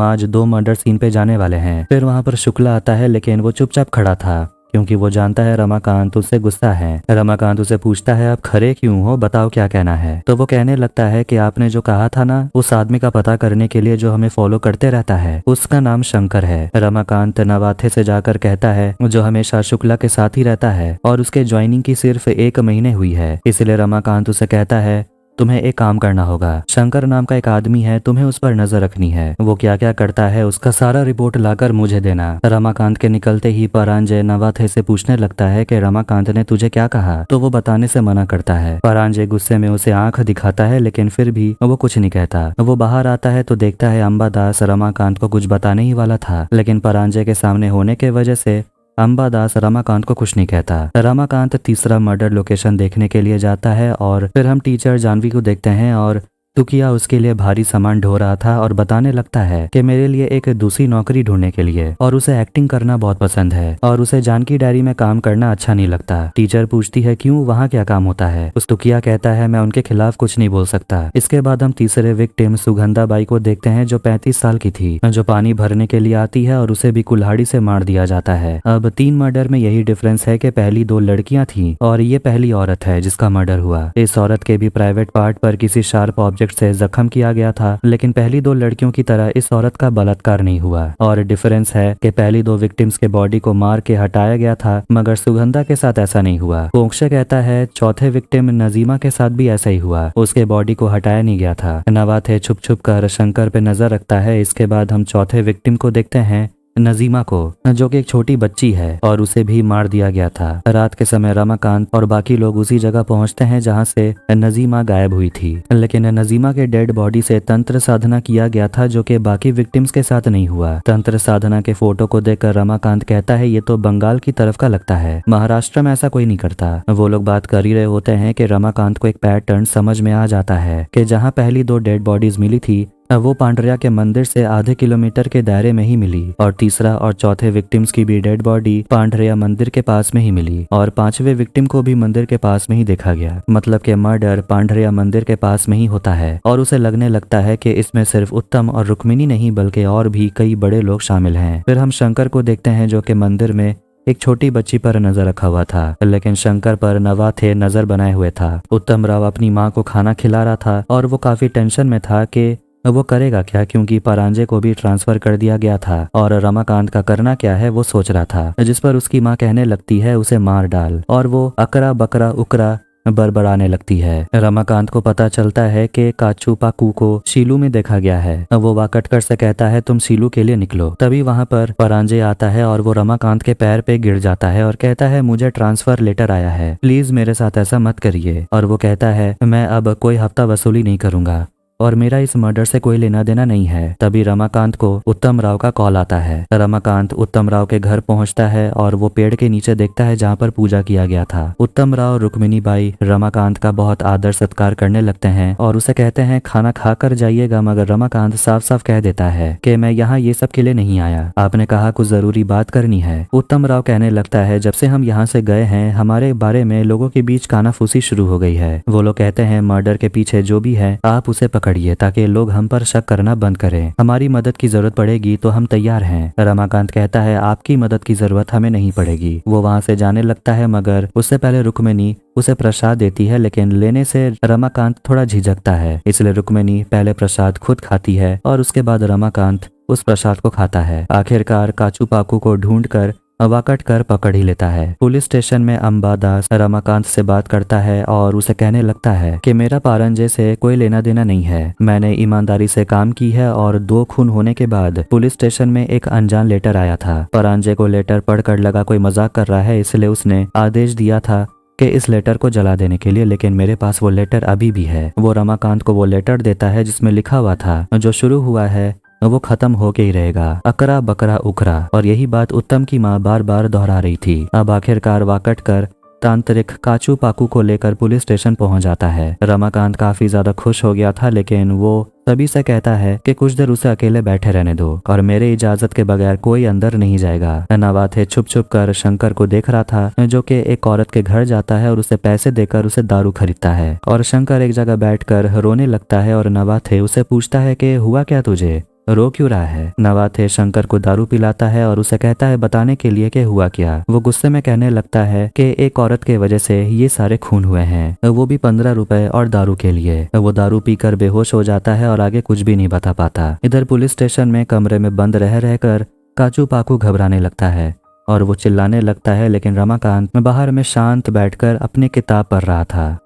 आज 2 मर्डर सीन पे जाने वाले हैं। फिर वहाँ पर शुक्ला आता है लेकिन वो चुपचाप खड़ा था क्योंकि वो जानता है रमाकांत उससे गुस्सा है। रमाकांत उसे पूछता है आप खड़े क्यों हो, बताओ क्या कहना है। तो वो कहने लगता है कि आपने जो कहा था ना उस आदमी का पता करने के लिए जो हमें फॉलो करते रहता है उसका नाम शंकर है। रमाकांत नवाथे से जाकर कहता है जो हमेशा शुक्ला के साथ ही रहता है और उसके ज्वाइनिंग की सिर्फ 1 महीने हुई है। इसलिए रमाकांत उसे कहता है तुम्हें एक काम करना होगा, शंकर नाम का एक आदमी है, तुम्हें उस पर नजर रखनी है। वो क्या क्या करता है उसका सारा रिपोर्ट लाकर मुझे देना। रमाकांत के निकलते ही परांजय नवाथे से पूछने लगता है कि रमाकांत ने तुझे क्या कहा, तो वो बताने से मना करता है। परांजय गुस्से में उसे आंख दिखाता है लेकिन फिर भी वो कुछ नहीं कहता। वो बाहर आता है तो देखता है अंबादास रमाकांत को कुछ बताने ही वाला था लेकिन परांजय के सामने होने के वजह से अंबादास रमाकांत को कुछ नहीं कहता। रमाकांत तीसरा मर्डर लोकेशन देखने के लिए जाता है और फिर हम टीचर जानवी को देखते हैं और तुकिया उसके लिए भारी सामान ढो रहा था और बताने लगता है कि मेरे लिए एक दूसरी नौकरी ढूंढने के लिए और उसे एक्टिंग करना बहुत पसंद है और उसे जानकी डायरी में काम करना अच्छा नहीं लगता। टीचर पूछती है क्यों, वहाँ क्या काम होता है। उस तुकिया कहता है मैं उनके खिलाफ कुछ नहीं बोल सकता। इसके बाद हम तीसरे विक्टिम सुगंधा बाई को देखते हैं जो 35 साल की थी, जो पानी भरने के लिए आती है और उसे भी कुल्हाड़ी से मार दिया जाता है। अब 3 मर्डर में यही डिफरेंस है कि पहली 2 लड़कियां थी और ये पहली औरत है जिसका मर्डर हुआ। इस औरत के भी प्राइवेट पार्ट पर किसी शार्प से जख्म किया गया था लेकिन पहली 2 लड़कियों की तरह इस औरत का बलात्कार नहीं हुआ। और डिफरेंस है कि पहली 2 विक्टिम्स के बॉडी को मार के हटाया गया था मगर सुगंधा के साथ ऐसा नहीं हुआ। कोंक्षे कहता है चौथे विक्टिम नजीमा के साथ भी ऐसा ही हुआ, उसके बॉडी को हटाया नहीं गया था। नवाथे छुप छुप कर शंकर पे नजर रखता है। इसके बाद हम चौथे विक्टिम को देखते हैं नजीमा को, जो कि एक छोटी बच्ची है और उसे भी मार दिया गया था। रात के समय रमाकांत और बाकी लोग उसी जगह पहुंचते हैं जहां से नजीमा गायब हुई थी लेकिन नजीमा के डेड बॉडी से तंत्र साधना किया गया था जो कि बाकी विक्टिम्स के साथ नहीं हुआ। तंत्र साधना के फोटो को देखकर रमाकांत कहता है ये तो बंगाल की तरफ का लगता है, महाराष्ट्र में ऐसा कोई नहीं करता। वो लोग बात कर ही रहे होते हैं कि रमाकांत को एक पैटर्न समझ में आ जाता है कि जहाँ पहली 2 डेड बॉडीज मिली थी वो पांडरिया के मंदिर से आधे किलोमीटर के दायरे में ही मिली और तीसरा और चौथे विक्टिम्स की भी डेड बॉडी पांडरिया मंदिर के पास में ही मिली और 5वें विक्टिम को भी मंदिर के पास में ही देखा गया। मतलब कि मर्डर पांडरिया मंदिर के पास में ही होता है और उसे लगने लगता है कि इसमें सिर्फ उत्तम और रुक्मिणी नहीं बल्कि और भी कई बड़े लोग शामिल हैं। फिर हम शंकर को देखते हैं जो कि मंदिर में एक छोटी बच्ची पर नजर रखा हुआ था लेकिन शंकर पर नवाथे नजर बनाए हुए था। उत्तम राव अपनी माँ को खाना खिला रहा था और वो काफी टेंशन में था कि वो करेगा क्या क्योंकि परांजय को भी ट्रांसफर कर दिया गया था और रमाकांत का करना क्या है वो सोच रहा था। जिस पर उसकी माँ कहने लगती है उसे मार डाल और वो अकरा बकरा उकरा बरबराने लगती है। रमाकांत को पता चलता है कि काचू पाकू को शीलू में देखा गया है। वो वाकटकर से कहता है तुम शीलू के लिए निकलो। तभी वहां पर परांजय आता है और वो रमाकांत के पैर पे गिर जाता है और कहता है मुझे ट्रांसफर लेटर आया है, प्लीज मेरे साथ ऐसा मत करिए। और वो कहता है मैं अब कोई हफ्ता वसूली नहीं करूंगा और मेरा इस मर्डर से कोई लेना देना नहीं है। तभी रमाकांत को उत्तम राव का कॉल आता है। रमाकांत उत्तम राव के घर पहुंचता है और वो पेड़ के नीचे देखता है जहां पर पूजा किया गया था। उत्तम राव रुक्मिणी बाई रमाकांत का बहुत आदर सत्कार करने लगते हैं और उसे कहते हैं खाना खा कर जाइएगा मगर रमाकांत साफ साफ कह देता है कि मैं यहाँ ये सब के लिए नहीं आया, आपने कहा कुछ जरूरी बात करनी है। उत्तम राव कहने लगता है जब से हम यहाँ से गए हैं हमारे बारे में लोगों के बीच कानाफूसी शुरू हो गई है। वो लोग कहते हैं मर्डर के पीछे जो भी है आप उसे पकड़िए ताकि लोग हम पर शक करना बंद करें। हमारी मदद की जरूरत पड़ेगी तो हम तैयार हैं। रमाकांत कहता है आपकी मदद की जरूरत हमें नहीं पड़ेगी। वो वहाँ से जाने लगता है मगर उससे पहले रुक्मिणी उसे प्रसाद देती है लेकिन लेने से रमाकांत थोड़ा झिझकता है, इसलिए रुक्मिणी पहले प्रसाद खुद खाती है और उसके बाद रमाकांत उस प्रसाद को खाता है। आखिरकार काचू पाकू को ढूंढकर वाकट कर पकड़ ही लेता है। पुलिस स्टेशन में अंबादास रमाकांत से बात करता है और उसे कहने लगता है कि मेरा पारंजे से कोई लेना देना नहीं है, मैंने ईमानदारी से काम की है और 2 खून होने के बाद पुलिस स्टेशन में एक अनजान लेटर आया था। पारंजे को लेटर पढ़कर लगा कोई मजाक कर रहा है इसलिए उसने आदेश दिया था कि इस लेटर को जला देने के लिए, लेकिन मेरे पास वो लेटर अभी भी है। वो रमाकांत को वो लेटर देता है जिसमें लिखा हुआ था जो शुरू हुआ है वो खत्म होके ही रहेगा, अकरा बकरा उकरा। और यही बात उत्तम की माँ बार बार दोहरा रही थी। अब आखिरकार वाकट कर तांत्रिक काचू पाकू को लेकर पुलिस स्टेशन पहुंच जाता है। रमाकांत काफी ज्यादा खुश हो गया था, लेकिन वो सभी से कहता है कि कुछ देर उसे अकेले बैठे रहने दो और मेरे इजाजत के बगैर कोई अंदर नहीं जाएगा। नवाथे छुप छुप कर शंकर को देख रहा था, जो कि एक औरत के घर जाता है और उसे पैसे देकर उसे दारू खरीदता है। और शंकर एक जगह बैठकर रोने लगता है और नवाथे उसे पूछता है कि हुआ क्या तुझे, रो क्यों रहा है। नवाथे शंकर को दारू पिलाता है और उसे कहता है बताने के लिए कि हुआ क्या। वो गुस्से में कहने लगता है कि एक औरत के वजह से ये सारे खून हुए हैं, वो भी 15 रुपए और दारू के लिए। वो दारू पीकर बेहोश हो जाता है और आगे कुछ भी नहीं बता पाता। इधर पुलिस स्टेशन में कमरे में बंद रह रहकर काचू पाकू घबराने लगता है और वो चिल्लाने लगता है, लेकिन रमाकांत बाहर में शांत बैठकर अपनी किताब पढ़ रहा था।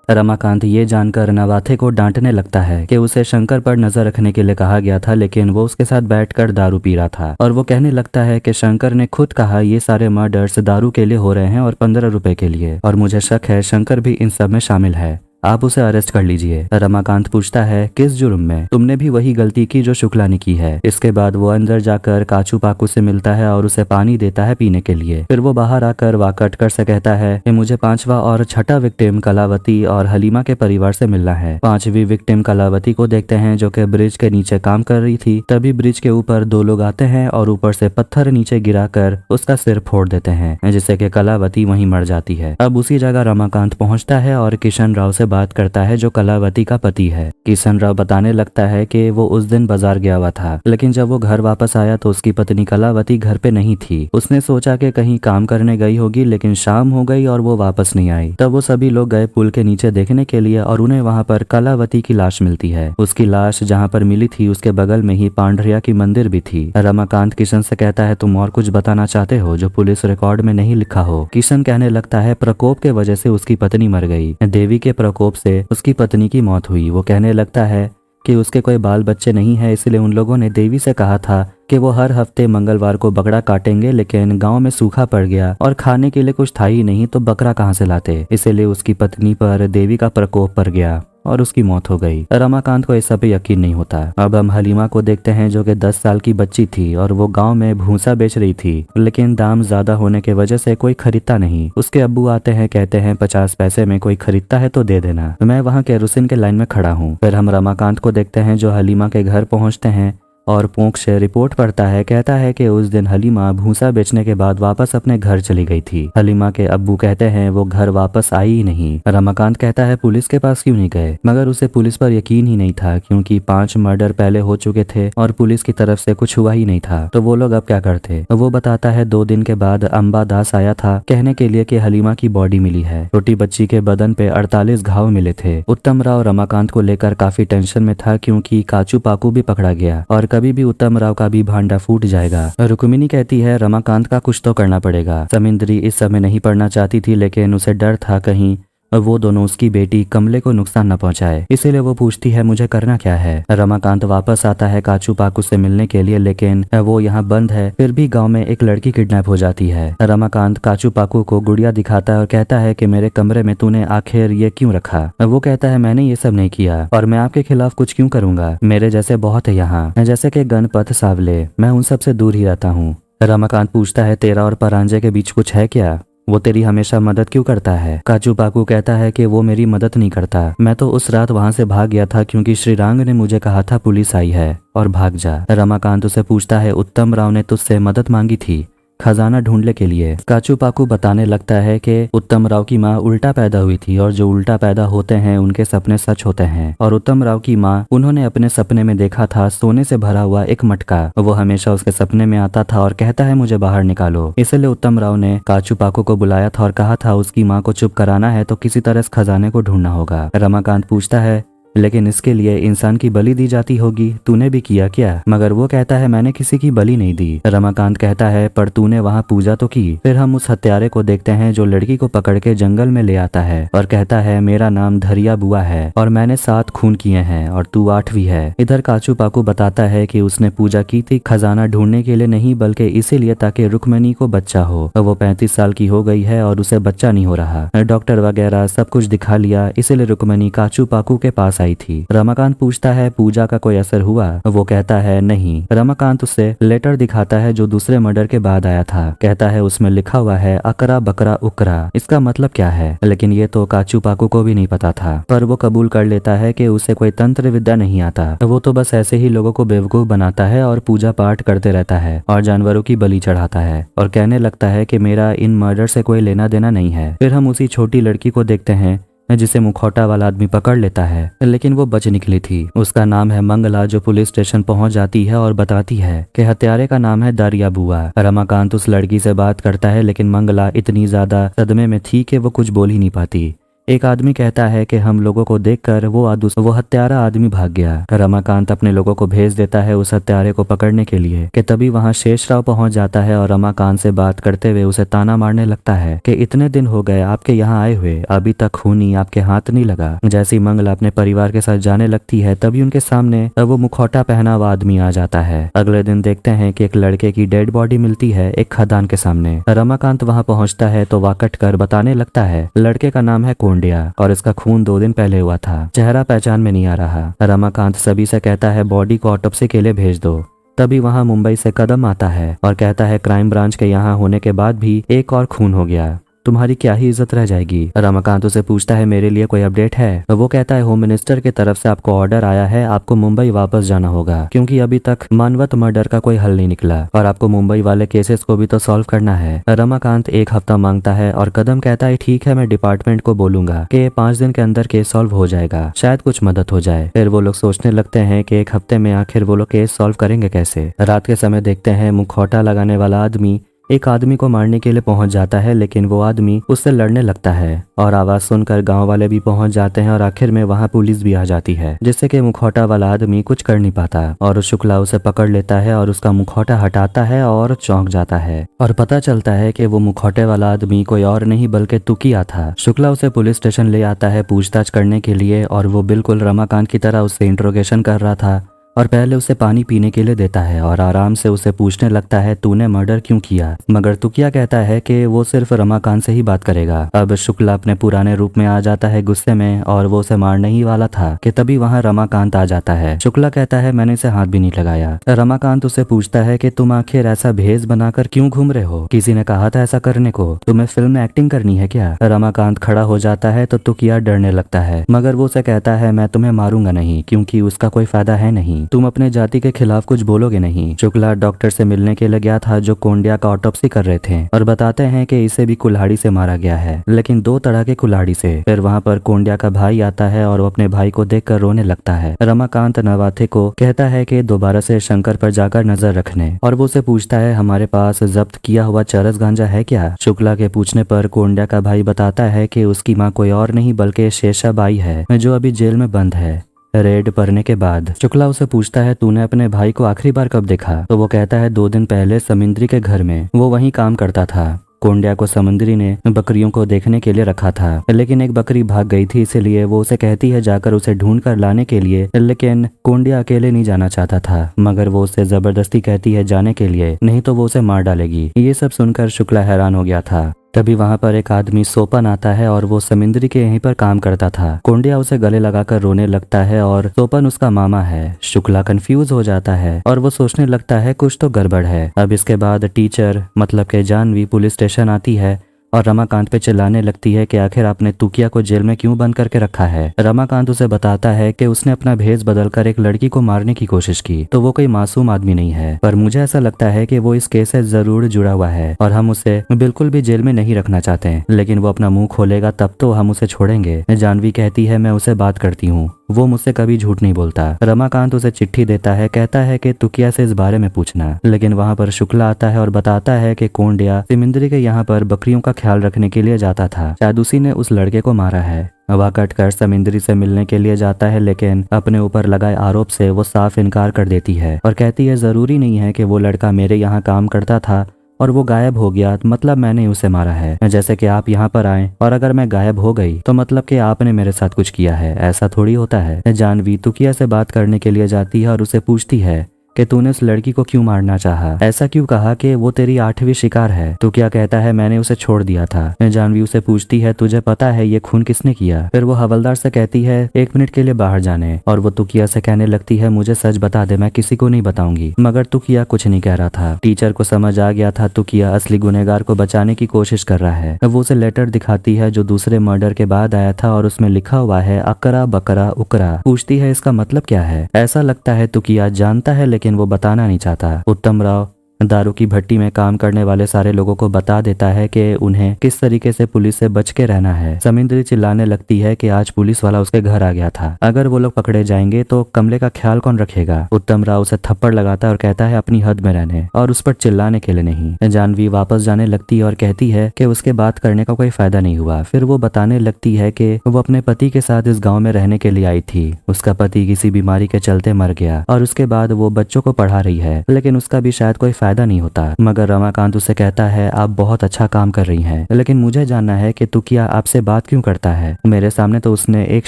रमाकांत ये जानकर नवाथे को डांटने लगता है कि उसे शंकर पर नजर रखने के लिए कहा गया था, लेकिन वो उसके साथ बैठकर दारू पी रहा था। और वो कहने लगता है कि शंकर ने खुद कहा ये सारे मर्डर्स दारू के लिए हो रहे हैं और 15 रुपए के लिए, और मुझे शक है शंकर भी इन सब में शामिल है, आप उसे अरेस्ट कर लीजिए। रमाकांत पूछता है किस जुर्म में, तुमने भी वही गलती की जो शुक्ला ने की है। इसके बाद वो अंदर जाकर काचू पाकू से मिलता है और उसे पानी देता है पीने के लिए। फिर वो बाहर आकर वाकटकर से कहता है कि मुझे 5वां और 6ठा विक्टिम कलावती और हलीमा के परिवार से मिलना है। 5वीं विक्टिम कलावती को देखते हैं जो कि ब्रिज के नीचे काम कर रही थी। तभी ब्रिज के ऊपर 2 लोग आते हैं और ऊपर से पत्थर नीचे गिराकर उसका सिर फोड़ देते हैं, जिससे कि कलावती वहीं मर जाती है। अब उसी जगह रमाकांत पहुंचता है और किशन राव से बात करता है जो कलावती का पति है। किशन राव बताने लगता है कि वो उस दिन बाजार गया हुआ था, लेकिन जब वो घर वापस आया तो उसकी पत्नी कलावती घर पे नहीं थी। उसने सोचा कि कहीं काम करने गई होगी, लेकिन शाम हो गई और वो वापस नहीं आई। तब वो सभी लोग गए पुल के नीचे देखने के लिए और उन्हें वहाँ पर कलावती की लाश मिलती है। उसकी लाश जहाँ पर मिली थी उसके बगल में ही पांडरिया की मंदिर भी थी। रमाकांत किशन से कहता है तुम और कुछ बताना चाहते हो जो पुलिस रिकॉर्ड में नहीं लिखा हो। किशन कहने लगता है प्रकोप के वजह से उसकी पत्नी मर गई, देवी के प्रकोप से उसकी पत्नी की मौत हुई। वो कहने लगता है कि उसके कोई बाल बच्चे नहीं है, इसलिए उन लोगों ने देवी से कहा था कि वो हर हफ्ते मंगलवार को बकरा काटेंगे, लेकिन गांव में सूखा पड़ गया और खाने के लिए कुछ था ही नहीं, तो बकरा कहां से लाते। इसीलिए उसकी पत्नी पर देवी का प्रकोप पड़ गया और उसकी मौत हो गई। रमाकांत को इस सब पे यकीन नहीं होता। अब हम हलीमा को देखते हैं जो कि 10 साल की बच्ची थी और वो गांव में भूसा बेच रही थी, लेकिन दाम ज्यादा होने की वजह से कोई खरीदता नहीं। उसके अब्बू आते हैं, कहते हैं 50 पैसे में कोई खरीदता है तो दे देना, मैं वहाँ केरोसिन के लाइन में खड़ा हूँ। फिर हम रमाकांत को देखते हैं जो हलीमा के घर पहुँचते हैं और पोंक से रिपोर्ट पढ़ता है। कहता है कि उस दिन हलीमा भूसा बेचने के बाद वापस अपने घर चली गई थी। हलीमा के अब्बू कहते हैं वो घर वापस आई ही नहीं। रमाकांत कहता है पुलिस के पास क्यों नहीं गए, मगर उसे पुलिस पर यकीन ही नहीं था, क्योंकि 5 मर्डर पहले हो चुके थे और पुलिस की तरफ से कुछ हुआ ही नहीं था, तो वो लोग अब क्या करते। वो बताता है 2 दिन के बाद अंबा दास आया था कहने के लिए कि हलीमा की बॉडी मिली है। छोटी बच्ची के बदन पे 48 घाव मिले थे। उत्तम राव रमाकांत को लेकर काफी टेंशन में था, क्योंकि काचू पाकू भी पकड़ा गया और कभी भी उत्तम राव का भी भांडा फूट जाएगा। रुक्मिणी कहती है रमाकांत का कुछ तो करना पड़ेगा। समिंद्री इस समय नहीं पढ़ना चाहती थी, लेकिन उसे डर था कहीं वो दोनों उसकी बेटी कमले को नुकसान न पहुंचाए, इसीलिए वो पूछती है मुझे करना क्या है। रमाकांत वापस आता है काचू पाकू से मिलने के लिए, लेकिन वो यहाँ बंद है। फिर भी गांव में एक लड़की किडनैप हो जाती है। रमाकांत काचू पाकू को गुड़िया दिखाता है और कहता है कि मेरे कमरे में तूने आखिर ये क्यों रखा। वो कहता है मैंने ये सब नहीं किया और मैं आपके खिलाफ कुछ क्यों करूंगा, मेरे जैसे बहुत है यहाँ, जैसे कि गणपत सावले, मैं उन सब से दूर ही रहता हूँ। रमाकांत पूछता है तेरा और परांजे के बीच कुछ है क्या, वो तेरी हमेशा मदद क्यों करता है। काचू पाकू कहता है कि वो मेरी मदद नहीं करता, मैं तो उस रात वहां से भाग गया था क्योंकि श्रीरांग ने मुझे कहा था पुलिस आई है और भाग जा। रमाकांत उसे पूछता है उत्तम राव ने तुझसे मदद मांगी थी खजाना ढूंढने के लिए। काचू पाकू बताने लगता है कि उत्तम राव की माँ उल्टा पैदा हुई थी और जो उल्टा पैदा होते हैं उनके सपने सच होते हैं, और उत्तम राव की माँ उन्होंने अपने सपने में देखा था सोने से भरा हुआ एक मटका। वो हमेशा उसके सपने में आता था और कहता है मुझे बाहर निकालो। इसलिए उत्तम राव ने काचू पाकू को बुलाया था और कहा था उसकी माँ को चुप कराना है तो किसी तरह इस खजाने को ढूंढना होगा। रमाकांत पूछता है लेकिन इसके लिए इंसान की बलि दी जाती होगी, तूने भी किया क्या। मगर वो कहता है मैंने किसी की बलि नहीं दी। रमाकांत कहता है पर तूने वहाँ पूजा तो की। फिर हम उस हत्यारे को देखते हैं जो लड़की को पकड़ के जंगल में ले आता है और कहता है मेरा नाम धरिया बुआ है और मैंने 7 खून किए हैं और तू 8वीं है। इधर काचू पाकू बताता है कि उसने पूजा की थी खजाना ढूंढने के लिए नहीं, बल्कि इसीलिए ताकि रुक्मिणी को बच्चा हो। वो 35 साल की हो गई है और उसे बच्चा नहीं हो रहा। डॉक्टर वगैरह सब कुछ दिखा लिया, इसीलिए रुक्मिणी काचू पाकू के पास आई थी। रमाकांत पूछता है पूजा का कोई असर हुआ? वो कहता है नहीं। रमाकांत उसे लेटर दिखाता है जो दूसरे मर्डर के बाद आया था। कहता है उसमें लिखा हुआ है अकरा बकरा उकरा। इसका मतलब क्या है? लेकिन ये तो काचू पाकू को भी नहीं पता था, पर वो कबूल कर लेता है कि उसे कोई तंत्र विद्या नहीं आता। वो तो बस ऐसे ही लोगों को बेवकूफ बनाता है और पूजा पाठ करते रहता है और जानवरों की बलि चढ़ाता है और कहने लगता है कि मेरा इन मर्डर से कोई लेना देना नहीं है। फिर हम उसी छोटी लड़की को देखते हैं जिसे मुखौटा वाला आदमी पकड़ लेता है, लेकिन वो बच निकली थी। उसका नाम है मंगला, जो पुलिस स्टेशन पहुंच जाती है और बताती है कि हत्यारे का नाम है दारिया बुआ। रमाकांत उस लड़की से बात करता है, लेकिन मंगला इतनी ज्यादा सदमे में थी कि वो कुछ बोल ही नहीं पाती। एक आदमी कहता है कि हम लोगों को देखकर वो हत्यारा आदमी भाग गया। रमाकांत अपने लोगों को भेज देता है उस हत्यारे को पकड़ने के लिए कि तभी वहां शेषराव पहुंच जाता है और रमाकांत से बात करते हुए उसे ताना मारने लगता है कि इतने दिन हो गए आपके यहाँ आए हुए, अभी तक खूनी आपके हाथ नहीं लगा। जैसे ही मंगला अपने परिवार के साथ जाने लगती है तभी उनके सामने वो मुखौटा पहना हुआ आदमी आ जाता है। अगले दिन देखते हैं कि एक लड़के की डेड बॉडी मिलती है एक खदान के सामने। रमाकांत वहां पहुंचता है तो वाकट कर बताने लगता है लड़के का नाम है और इसका खून 2 दिन पहले हुआ था। चेहरा पहचान में नहीं आ रहा। रमाकांत सभी से कहता है बॉडी को ऑटोप्सी के लिए भेज दो। तभी वहां मुंबई से कदम आता है और कहता है क्राइम ब्रांच के यहाँ होने के बाद भी एक और खून हो गया, तुम्हारी क्या ही इज्जत रह जाएगी। रमाकांत उसे पूछता है मेरे लिए कोई अपडेट है? वो कहता है होम मिनिस्टर की तरफ से आपको ऑर्डर आया है, आपको मुंबई वापस जाना होगा क्योंकि अभी तक मानवत मर्डर का कोई हल नहीं निकला और आपको मुंबई वाले केसेस को भी तो सॉल्व करना है। रमाकांत 1 हफ्ता मांगता है और कदम कहता है ठीक है, मैं डिपार्टमेंट को बोलूंगा कि 5 दिन के अंदर केस सॉल्व हो जाएगा, शायद कुछ मदद हो जाए। फिर वो लोग सोचने लगते हैं कि 1 हफ्ते में आखिर वो लोग केस सॉल्व करेंगे कैसे। रात के समय देखते हैं मुखौटा लगाने वाला आदमी एक आदमी को मारने के लिए पहुंच जाता है, लेकिन वो आदमी उससे लड़ने लगता है और आवाज सुनकर गांव वाले भी पहुंच जाते हैं और आखिर में वहां पुलिस भी आ जाती है, जिससे कि मुखौटा वाला आदमी कुछ कर नहीं पाता और शुक्ला उसे पकड़ लेता है और उसका मुखौटा हटाता है और चौंक जाता है और पता चलता है कि वो मुखौटे वाला आदमी कोई और नहीं बल्कि तुकिया था। शुक्ला उसे पुलिस स्टेशन ले आता है पूछताछ करने के लिए और वो बिल्कुल रमाकांत की तरह उससे इंट्रोगेशन कर रहा था और पहले उसे पानी पीने के लिए देता है और आराम से उसे पूछने लगता है तूने मर्डर क्यों किया, मगर तुकिया कहता है कि वो सिर्फ रमाकांत से ही बात करेगा। अब शुक्ला अपने पुराने रूप में आ जाता है गुस्से में और वो उसे मारने ही वाला था कि तभी वहाँ रमाकांत आ जाता है। शुक्ला कहता है मैंने इसे हाथ भी नहीं लगाया। रमाकांत उसे पूछता है कि तुम आखिर ऐसा भेष बनाकर क्यों घूम रहे हो, किसी ने कहा था ऐसा करने को, तुम्हें फिल्म में एक्टिंग करनी है क्या? रमाकांत खड़ा हो जाता है तो तुकिया डरने लगता है, मगर वो उसे कहता है मैं तुम्हें मारूंगा नहीं क्योंकि उसका कोई फायदा है नहीं, तुम अपने जाति के खिलाफ कुछ बोलोगे नहीं। शुक्ला डॉक्टर से मिलने के लिए गया था जो कोंडिया का ऑटोप्सी कर रहे थे और बताते हैं कि इसे भी कुल्हाड़ी से मारा गया है, लेकिन 2 तरह के कुल्हाड़ी से। फिर वहाँ पर कोंडिया का भाई आता है और वो अपने भाई को देखकर रोने लगता है। रमाकांत नवाथे को कहता है कि दोबारा से शंकर पर जाकर नजर रखने और वो उसे पूछता है हमारे पास जब्त किया हुआ चरस गांजा है क्या? शुक्ला के पूछने पर कोंडिया का भाई बताता है कि उसकी माँ कोई और नहीं बल्कि शेषाबाई है जो अभी जेल में बंद है रेड पड़ने के बाद। शुक्ला उसे पूछता है तूने अपने भाई को आखिरी बार कब देखा? तो वो कहता है 2 दिन पहले समुद्री के घर में, वो वहीं काम करता था। कोंडिया को समुद्री ने बकरियों को देखने के लिए रखा था, लेकिन एक बकरी भाग गई थी, इसलिए वो उसे कहती है जाकर उसे ढूंढ कर लाने के लिए, लेकिन कोंडिया अकेले नहीं जाना चाहता था, मगर वो उसे जबरदस्ती कहती है जाने के लिए, नहीं तो वो उसे मार डालेगी। ये सब सुनकर शुक्ला हैरान हो गया था। तभी वहाँ पर एक आदमी सोपन आता है और वो समुद्री के यहीं पर काम करता था। कोंडिया उसे गले लगाकर रोने लगता है और सोपन उसका मामा है। शुक्ला कंफ्यूज हो जाता है और वो सोचने लगता है कुछ तो गड़बड़ है। अब इसके बाद टीचर मतलब के जानवी पुलिस स्टेशन आती है और रमाकांत पे चिल्लाने लगती है कि आखिर आपने तुकिया को जेल में क्यों बंद करके रखा है। रमाकांत उसे बताता है कि उसने अपना भेष बदलकर एक लड़की को मारने की कोशिश की, तो वो कोई मासूम आदमी नहीं है, पर मुझे ऐसा लगता है कि वो इस केस से जरूर जुड़ा हुआ है और हम उसे बिल्कुल भी जेल में नहीं रखना चाहते, लेकिन वो अपना मुंह खोलेगा तब तो हम उसे छोड़ेंगे। जानवी कहती है मैं उसे बात करती हूँ, वो मुझसे कभी झूठ नहीं बोलता। रमाकांत उसे चिट्ठी देता है, कहता है कि तुकिया से इस बारे में पूछना, लेकिन वहाँ पर शुक्ला आता है और बताता है कि कोंडिया सिमिंद्री के यहाँ पर बकरियों का ख्याल रखने के लिए जाता था, शायद उसी ने उस लड़के को मारा है। वह कटकर समिंद्री से मिलने के लिए जाता है, लेकिन अपने ऊपर लगाए आरोप से वो साफ इनकार कर देती है और कहती है जरूरी नहीं है कि वो लड़का मेरे यहाँ काम करता था और वो गायब हो गया मतलब मैंने उसे मारा है, जैसे कि आप यहाँ पर आए और अगर मैं गायब हो गई तो मतलब कि आपने मेरे साथ कुछ किया है, ऐसा थोड़ी होता है। जानवी तुकिया से बात करने के लिए जाती है और उसे पूछती है कि तूने उस लड़की को क्यों मारना चाहा, ऐसा क्यों कहा कि वो तेरी 8वीं शिकार है। तू क्या कहता है मैंने उसे छोड़ दिया था। जानवी उसे पूछती है तुझे पता है ये खून किसने किया। फिर वो हवलदार से कहती है 1 मिनट के लिए बाहर जाने, और वो तुकिया से कहने लगती है मुझे सच बता दे, मैं किसी को नहीं बताऊंगी। मगर तुकिया कुछ नहीं कह रहा था। टीचर को समझ आ गया था तुकिया असली गुनहगार को बचाने की कोशिश कर रहा है। वो उसे लेटर दिखाती है जो दूसरे मर्डर के बाद आया था और उसमें लिखा हुआ है अकरा बकरा उकरा। पूछती है इसका मतलब क्या है। ऐसा लगता है तुकिया जानता है लेकिन वो बताना नहीं चाहता। उत्तम राव दारू की भट्टी में काम करने वाले सारे लोगों को बता देता है कि उन्हें किस तरीके से पुलिस से बच के रहना है। समिंद्री चिल्लाने लगती है कि आज पुलिस वाला उसके घर आ गया था, अगर वो लोग पकड़े जाएंगे तो कमले का ख्याल कौन रखेगा। उत्तम राव उसे थप्पड़ लगाता है और कहता है अपनी हद में रहने और उस पर चिल्लाने के लिए नहीं। जानवी वापस जाने लगती है और कहती है कि उसके बात करने का कोई फायदा नहीं हुआ। फिर वो बताने लगती है कि वो अपने पति के साथ इस गाँव में रहने के लिए आई थी। उसका पति किसी बीमारी के चलते मर गया और उसके बाद वो बच्चों को पढ़ा रही है, लेकिन उसका भी शायद कोई फायदा नहीं होता। मगर रमाकांत उसे कहता है आप बहुत अच्छा काम कर रही हैं, लेकिन मुझे जानना है कि तुकिया आपसे बात क्यों करता है। मेरे सामने तो उसने एक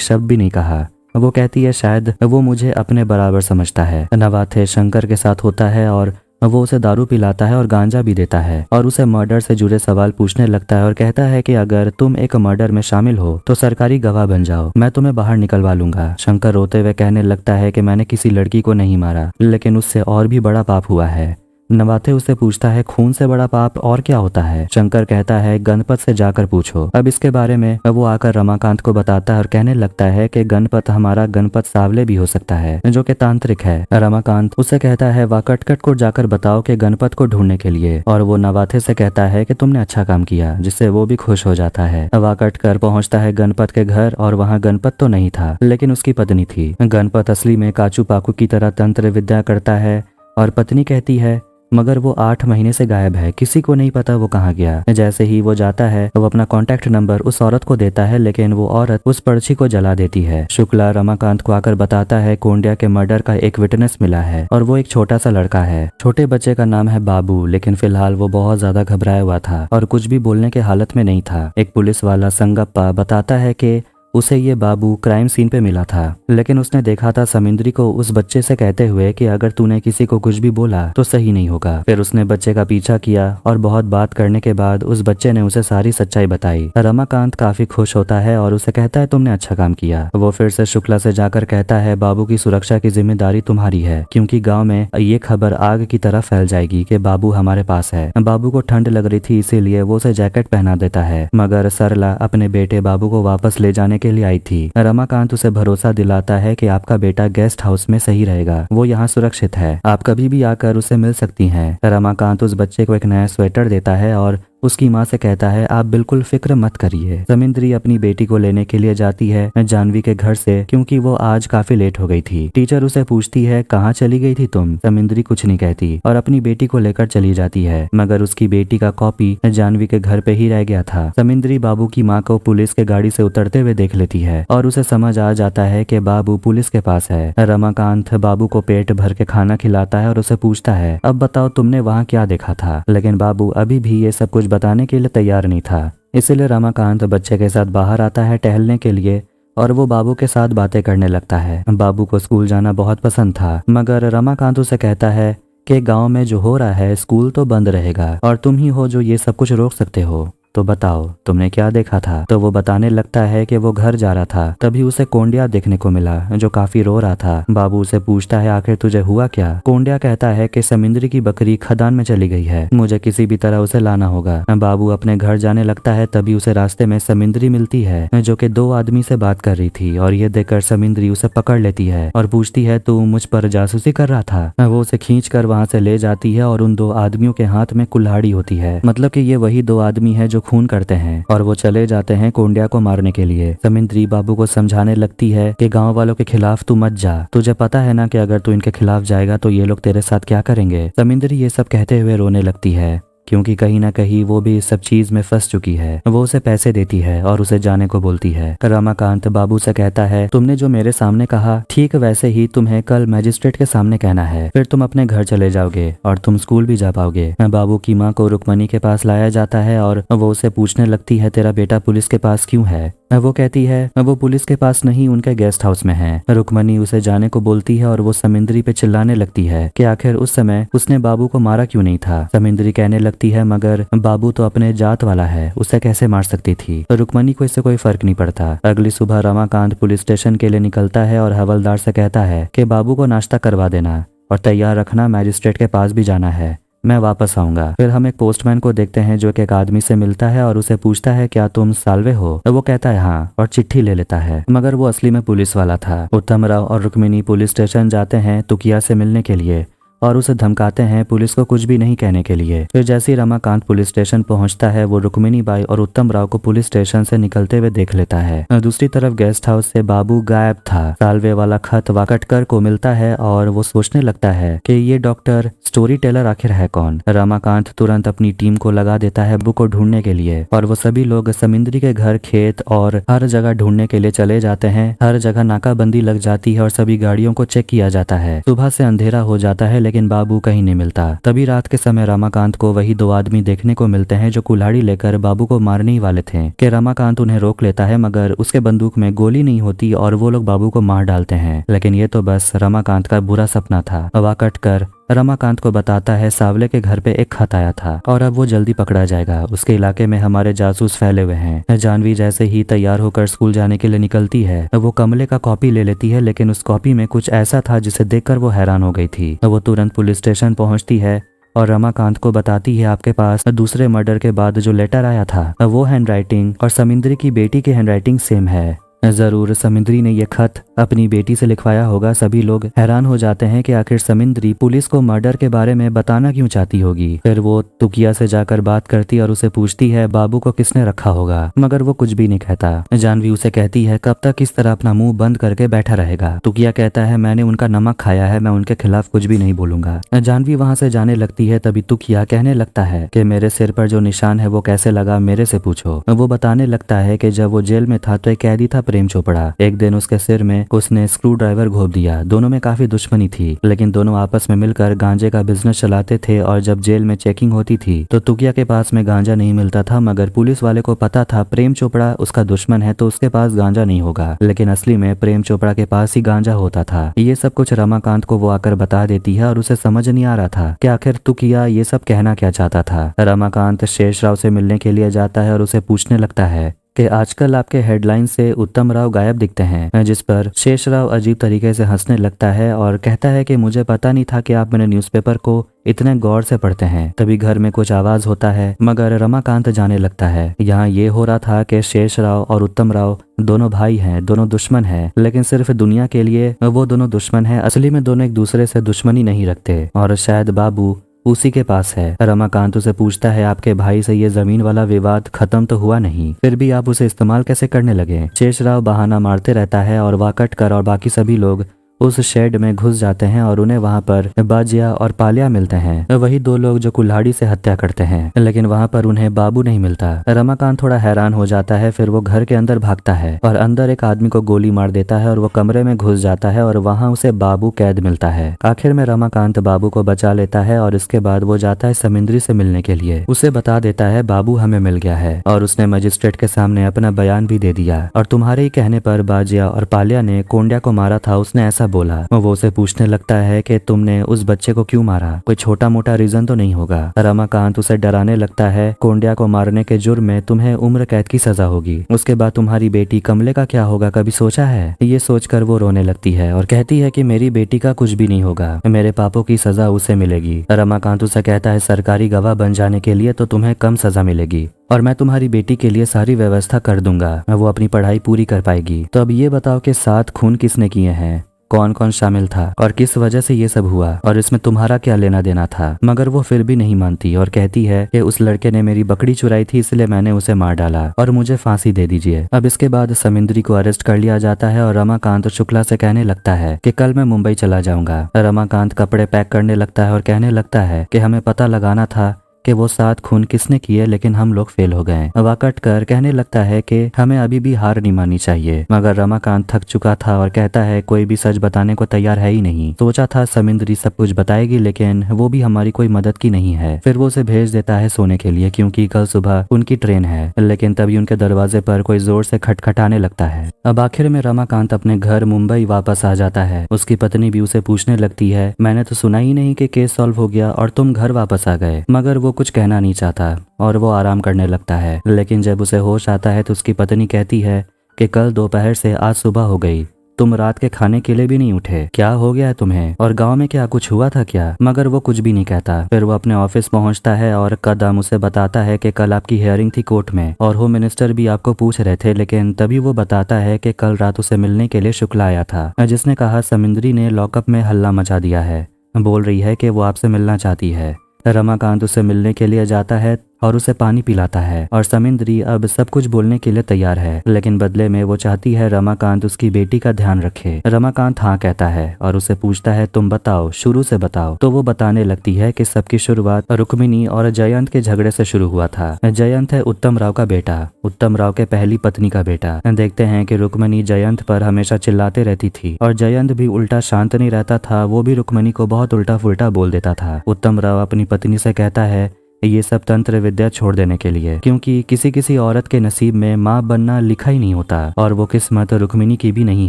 शब्द भी नहीं कहा। वो कहती है शायद वो मुझे अपने बराबर समझता है। नवाथे शंकर के साथ होता है और वो उसे दारू पिलाता है और गांजा भी देता है और उसे मर्डर से जुड़े सवाल पूछने लगता है और कहता है कि अगर तुम एक मर्डर में शामिल हो तो सरकारी गवाह बन जाओ, मैं तुम्हें बाहर निकलवा लूंगा। शंकर रोते हुए कहने लगता है कि मैंने किसी लड़की को नहीं मारा, लेकिन उससे और भी बड़ा पाप हुआ है। नवाथे उससे पूछता है खून से बड़ा पाप और क्या होता है। शंकर कहता है गणपत से जाकर पूछो। अब इसके बारे में वो आकर रमाकांत को बताता है और कहने लगता है कि गणपत हमारा गणपत सावले भी हो सकता है जो कि तांत्रिक है। रमाकांत उससे कहता है वाकटकट को जाकर बताओ कि गणपत को ढूंढने के लिए, और वो नवाथे से कहता है कि तुमने अच्छा काम किया, जिससे वो भी खुश हो जाता है। वाकटकर पहुंचता है गणपत के घर और वहाँ गणपत तो नहीं था लेकिन उसकी पत्नी थी। गणपत असली में काचू पाकू की तरह तंत्र विद्या करता है और पत्नी कहती है मगर वो 8 महीने से गायब है, किसी को नहीं पता वो कहाँ गया। जैसे ही वो जाता है वो अपना कॉन्टैक्ट नंबर उस औरत को देता है, लेकिन वो औरत उस पर्ची को जला देती है। शुक्ला रमाकांत को आकर बताता है कोंडिया के मर्डर का एक विटनेस मिला है और वो एक छोटा सा लड़का है। छोटे बच्चे का नाम है बाबू, लेकिन फिलहाल वो बहुत ज्यादा घबराया हुआ था और कुछ भी बोलने के हालत में नहीं था। एक पुलिस वाला संगप्पा बताता है कि उसे ये बाबू क्राइम सीन पे मिला था, लेकिन उसने देखा था समिंद्री को उस बच्चे से कहते हुए कि अगर तूने किसी को कुछ भी बोला तो सही नहीं होगा। फिर उसने बच्चे का पीछा किया और बहुत बात करने के बाद उस बच्चे ने उसे सारी सच्चाई बताई। रमाकांत काफी खुश होता है और उसे कहता है तुमने अच्छा काम किया। वो फिर से शुक्ला से जाकर कहता है बाबू की सुरक्षा की जिम्मेदारी तुम्हारी है, क्योंकि गाँव में ये खबर आग की तरह फैल जाएगी कि बाबू हमारे पास है। बाबू को ठंड लग रही थी इसीलिए वो उसे जैकेट पहना देता है, मगर सरला अपने बेटे बाबू को वापस ले जाने के लिए आई थी। रमाकांत उसे भरोसा दिलाता है कि आपका बेटा गेस्ट हाउस में सही रहेगा, वो यहाँ सुरक्षित है, आप कभी भी आकर उसे मिल सकती हैं। रमाकांत उस बच्चे को एक नया स्वेटर देता है और उसकी माँ से कहता है आप बिल्कुल फिक्र मत करिए। समिंद्री अपनी बेटी को लेने के लिए जाती है जानवी के घर से, क्योंकि वो आज काफी लेट हो गई थी। टीचर उसे पूछती है कहाँ चली गई थी तुम। समिंद्री कुछ नहीं कहती और अपनी बेटी को लेकर चली जाती है, मगर उसकी बेटी का कॉपी जानवी के घर पे ही रह गया था। समिंद्री बाबू की माँ को पुलिस के गाड़ी से उतरते हुए देख लेती है और उसे समझ आ जाता है कि बाबू पुलिस के पास है। रमाकांत बाबू को पेट भर के खाना खिलाता है और उसे पूछता है अब बताओ तुमने वहाँ क्या देखा था, लेकिन बाबू अभी भी ये सब कुछ बताने के लिए तैयार नहीं था। इसीलिए रमाकांत बच्चे के साथ बाहर आता है टहलने के लिए और वो बाबू के साथ बातें करने लगता है। बाबू को स्कूल जाना बहुत पसंद था, मगर रमाकांत उसे कहता है कि गांव में जो हो रहा है स्कूल तो बंद रहेगा और तुम ही हो जो ये सब कुछ रोक सकते हो, तो बताओ तुमने क्या देखा था। तो वो बताने लगता है कि वो घर जा रहा था, तभी उसे कोंडिया देखने को मिला जो काफी रो रहा था। बाबू उसे पूछता है आखिर तुझे हुआ क्या। कोंडिया कहता है कि समिंद्री की बकरी खदान में चली गई है, मुझे किसी भी तरह उसे लाना होगा। बाबू अपने घर जाने लगता है, तभी उसे रास्ते में समिंद्री मिलती है जो कि 2 आदमी से बात कर रही थी, और ये देखकर समिंद्री उसे पकड़ लेती है और पूछती है तू मुझ पर जासूसी कर रहा था। वो उसे खींच कर वहाँ से ले जाती है और उन 2 आदमियों के हाथ में कुल्हाड़ी होती है, मतलब कि ये वही 2 आदमी है जो खून करते हैं, और वो चले जाते हैं कोंडिया को मारने के लिए। समिंद्री बाबू को समझाने लगती है कि गांव वालों के खिलाफ तू मत जा, तुझे पता है ना कि अगर तू इनके खिलाफ जाएगा तो ये लोग तेरे साथ क्या करेंगे। समिंद्री ये सब कहते हुए रोने लगती है, क्योंकि कहीं ना कहीं वो भी इस सब चीज में फंस चुकी है। वो उसे पैसे देती है और उसे जाने को बोलती है। रमाकांत बाबू से कहता है तुमने जो मेरे सामने कहा ठीक वैसे ही तुम्हें कल मैजिस्ट्रेट के सामने कहना है, फिर तुम अपने घर चले जाओगे और तुम स्कूल भी जा पाओगे। बाबू की माँ को रुक्मणी के पास लाया जाता है और वो उसे पूछने लगती है तेरा बेटा पुलिस के पास क्यों है। वो कहती है वो पुलिस के पास नहीं उनके गेस्ट हाउस में है। रुक्मणी उसे जाने को बोलती है और वो समिंदरी पे चिल्लाने लगती है कि आखिर उस समय उसने बाबू को मारा क्यों नहीं था। समिंदरी कहने लगती है मगर बाबू तो अपने जात वाला है, उसे कैसे मार सकती थी। रुक्मणी को इससे कोई फर्क नहीं पड़ता। अगली सुबह रमाकांत पुलिस स्टेशन के लिए निकलता है और हवलदार से कहता है कि बाबू को नाश्ता करवा देना और तैयार रखना, मैजिस्ट्रेट के पास भी जाना है, मैं वापस आऊंगा। फिर हम एक पोस्टमैन को देखते हैं जो एक आदमी से मिलता है और उसे पूछता है क्या तुम साल्वे हो। तो वो कहता है हाँ और चिट्ठी ले लेता है, मगर वो असली में पुलिस वाला था। उत्तम राव और रुक्मिणी पुलिस स्टेशन जाते हैं तुकिया से मिलने के लिए और उसे धमकाते हैं पुलिस को कुछ भी नहीं कहने के लिए। फिर जैसे ही रमाकांत पुलिस स्टेशन पहुंचता है वो रुक्मिणी बाई और उत्तम राव को पुलिस स्टेशन से निकलते हुए देख लेता है। दूसरी तरफ गेस्ट हाउस से बाबू गायब था। साल्वे वाला खत वाकटकर को मिलता है और वो सोचने लगता है कि ये डॉक्टर स्टोरी टेलर आखिर है कौन। रमाकांत तुरंत अपनी टीम को लगा देता है बाबू को ढूंढने के लिए और वो सभी लोग समिंदरी के घर, खेत और हर जगह ढूंढने के लिए चले जाते हैं। हर जगह नाकाबंदी लग जाती है और सभी गाड़ियों को चेक किया जाता है। सुबह से अंधेरा हो जाता है लेकिन बाबू कहीं नहीं मिलता। तभी रात के समय रमाकांत को वही दो आदमी देखने को मिलते हैं जो कुल्हाड़ी लेकर बाबू को मारने ही वाले थे कि रमाकांत उन्हें रोक लेता है मगर उसके बंदूक में गोली नहीं होती और वो लोग बाबू को मार डालते हैं। लेकिन ये तो बस रमाकांत का बुरा सपना था। वाकटकर रमाकांत को बताता है सावले के घर पे एक खत आया था और अब वो जल्दी पकड़ा जाएगा। उसके इलाके में हमारे जासूस फैले हुए हैं। जानवी जैसे ही तैयार होकर स्कूल जाने के लिए निकलती है वो कमले का कॉपी ले लेती है लेकिन उस कॉपी में कुछ ऐसा था जिसे देखकर वो हैरान हो गई थी। वो तुरंत पुलिस स्टेशन पहुंचती है और रमाकांत को बताती है आपके पास दूसरे मर्डर के बाद जो लेटर आया था वो हैंडराइटिंग और समिंदरी की बेटी की हैंडराइटिंग सेम है। जरूर समिंदरी ने यह खत अपनी बेटी से लिखवाया होगा। सभी लोग हैरान हो जाते हैं कि आखिर समिंदरी पुलिस को मर्डर के बारे में बताना क्यों चाहती होगी। फिर वो तुकिया से जाकर बात करती और उसे पूछती है बाबू को किसने रखा होगा, मगर वो कुछ भी नहीं कहता। जानवी उसे कहती है कब तक इस तरह अपना मुंह बंद करके बैठा रहेगा। तुकिया कहता है मैंने उनका नमक खाया है, मैं उनके खिलाफ कुछ भी नहीं बोलूंगा। जानवी वहां से जाने लगती है तभी तुकिया कहने लगता है कि मेरे सिर पर जो निशान है वो कैसे लगा, मेरे से पूछो। वो बताने लगता है कि जब वो जेल में था तो एक कैदी था प्रेम चोपड़ा। एक दिन उसके सिर में उसने स्क्रू ड्राइवर घोप दिया। दोनों में काफी दुश्मनी थी लेकिन दोनों आपस में मिलकर गांजे का बिजनेस चलाते थे और जब जेल में चेकिंग होती थी तो तुकिया के पास में गांजा नहीं मिलता था मगर पुलिस वाले को पता था प्रेम चोपड़ा उसका दुश्मन है तो उसके पास गांजा नहीं होगा। लेकिन असली में प्रेम चोपड़ा के पास ही गांजा होता था। ये सब कुछ रमाकांत को वो आकर बता देती है और उसे समझ नहीं आ रहा था कि आखिर तुकिया ये सब कहना क्या चाहता था। रमाकांत शेषराव से मिलने के लिए जाता है और उसे पूछने लगता है कि आजकल आपके हेडलाइन से उत्तम राव गायब दिखते हैं, जिस पर शेषराव अजीब तरीके से हंसने लगता है और कहता है कि मुझे पता नहीं था कि आप मेरे न्यूज़पेपर को इतने गौर से पढ़ते हैं। तभी घर में कुछ आवाज होता है मगर रमाकांत जाने लगता है यहाँ ये हो रहा था कि शेषराव और उत्तम राव दोनों भाई हैं, दोनों दुश्मन हैं, लेकिन सिर्फ दुनिया के लिए वो दोनों दुश्मन हैं। असली में दोनों एक दूसरे से दुश्मनी नहीं रखते और शायद बाबू उसी के पास है। रमाकांत उसे पूछता है आपके भाई से ये जमीन वाला विवाद खत्म तो हुआ नहीं, फिर भी आप उसे इस्तेमाल कैसे करने लगे। शेषराव बहाना मारते रहता है और वाकटकर और बाकी सभी लोग उस शेड में घुस जाते हैं और उन्हें वहां पर बाजिया और पालिया मिलते हैं, वही दो लोग जो कुल्हाड़ी से हत्या करते हैं। लेकिन वहां पर उन्हें बाबू नहीं मिलता। रमाकांत थोड़ा हैरान हो जाता है। फिर वो घर के अंदर भागता है और अंदर एक आदमी को गोली मार देता है और वो कमरे में घुस जाता है और वहां उसे बाबू कैद मिलता है। आखिर में रमाकांत बाबू को बचा लेता है और इसके बाद वो जाता है समिंदरी से मिलने के लिए। उसे बता देता है बाबू हमें मिल गया है और उसने मजिस्ट्रेट के सामने अपना बयान भी दे दिया और तुम्हारे ही कहने पर बाजिया और पालिया ने कोंडिया को मारा था, उसने ऐसा बोला। वो उसे पूछने लगता है कि तुमने उस बच्चे को क्यों मारा, कोई छोटा मोटा रीजन तो नहीं होगा। रमाकांत उसे डराने लगता है कोंडिया को मारने के जुर्म में तुम्हें उम्र कैद की सजा होगी, उसके बाद तुम्हारी बेटी कमले का क्या होगा, कभी सोचा है। ये सोचकर वो रोने लगती है और कहती है कि मेरी बेटी का कुछ भी नहीं होगा, मेरे पापों की सजा उसे मिलेगी। रमाकांत उसे कहता है सरकारी गवाह बन जाने के लिए तो तुम्हें कम सजा मिलेगी और मैं तुम्हारी बेटी के लिए सारी व्यवस्था कर दूंगा, वो अपनी पढ़ाई पूरी कर पाएगी। तो अब ये बताओ कि 7 खून किसने किए हैं, कौन कौन शामिल था और किस वजह से ये सब हुआ और इसमें तुम्हारा क्या लेना देना था। मगर वो फिर भी नहीं मानती और कहती है कि उस लड़के ने मेरी बकरी चुराई थी इसलिए मैंने उसे मार डाला और मुझे फांसी दे दीजिए। अब इसके बाद समिंदरी को अरेस्ट कर लिया जाता है और रमाकांत शुक्ला से कहने लगता है कि कल मैं मुंबई चला जाऊंगा। रमाकांत कपड़े पैक करने लगता है और कहने लगता है कि हमें पता लगाना था कि वो 7 खून किसने किए, लेकिन हम लोग फेल हो गए। वह कट कर कहने लगता है कि हमें अभी भी हार नहीं माननी चाहिए, मगर रमाकांत थक चुका था और कहता है कोई भी सच बताने को तैयार है ही नहीं। सोचा था समिंदरी सब कुछ बताएगी, लेकिन वो भी हमारी कोई मदद की नहीं है। फिर वो उसे भेज देता है सोने के लिए, क्योंकि कल सुबह उनकी ट्रेन है। लेकिन तभी उनके दरवाजे पर कोई जोर से खटखटाने लगता है। अब आखिर में रमाकांत अपने घर मुंबई वापस आ जाता है। उसकी पत्नी भी उसे पूछने लगती है, मैंने तो सुना ही नहीं कि केस सॉल्व हो गया और तुम घर वापस आ गए। मगर वो कुछ कहना नहीं चाहता और वो आराम करने लगता है। लेकिन जब उसे होश आता है तो उसकी पत्नी कहती है कि कल दोपहर से आज सुबह हो गई, तुम रात के खाने के लिए भी नहीं उठे, क्या हो गया है तुम्हें? और गांव में क्या कुछ हुआ था क्या? मगर वो कुछ भी नहीं कहता। फिर वो अपने ऑफिस पहुंचता है और कदम उसे बताता है कि कल आपकी हियरिंग थी कोर्ट में और होम मिनिस्टर भी आपको पूछ रहे थे। लेकिन तभी वो बताता है कि कल रात उसे मिलने के लिए शुक्ला आया था, जिसने कहा समिंदरी ने लॉकअप में हल्ला मचा दिया है, बोल रही है कि वो आपसे मिलना चाहती है। रमाकांत उसे मिलने के लिए जाता है और उसे पानी पिलाता है और समिंदरी अब सब कुछ बोलने के लिए तैयार है, लेकिन बदले में वो चाहती है रमाकांत उसकी बेटी का ध्यान रखे। रमाकांत हाँ कहता है और उसे पूछता है तुम बताओ, शुरू से बताओ। तो वो बताने लगती है कि सबकी शुरुआत रुक्मिणी और जयंत के झगड़े से शुरू हुआ था। जयंत है उत्तम राव का बेटा, उत्तम राव के पहली पत्नी का बेटा। देखते हैं कि रुक्मिणी जयंत पर हमेशा चिल्लाते रहती थी और जयंत भी उल्टा शांत नहीं रहता था, वो भी रुक्मिणी को बहुत उल्टा फुल्टा बोल देता था। उत्तम राव अपनी पत्नी से कहता है ये सब तंत्र विद्या छोड़ देने के लिए, क्योंकि किसी किसी औरत के नसीब में माँ बनना लिखा ही नहीं होता और वो किस्मत रुक्मिणी की भी नहीं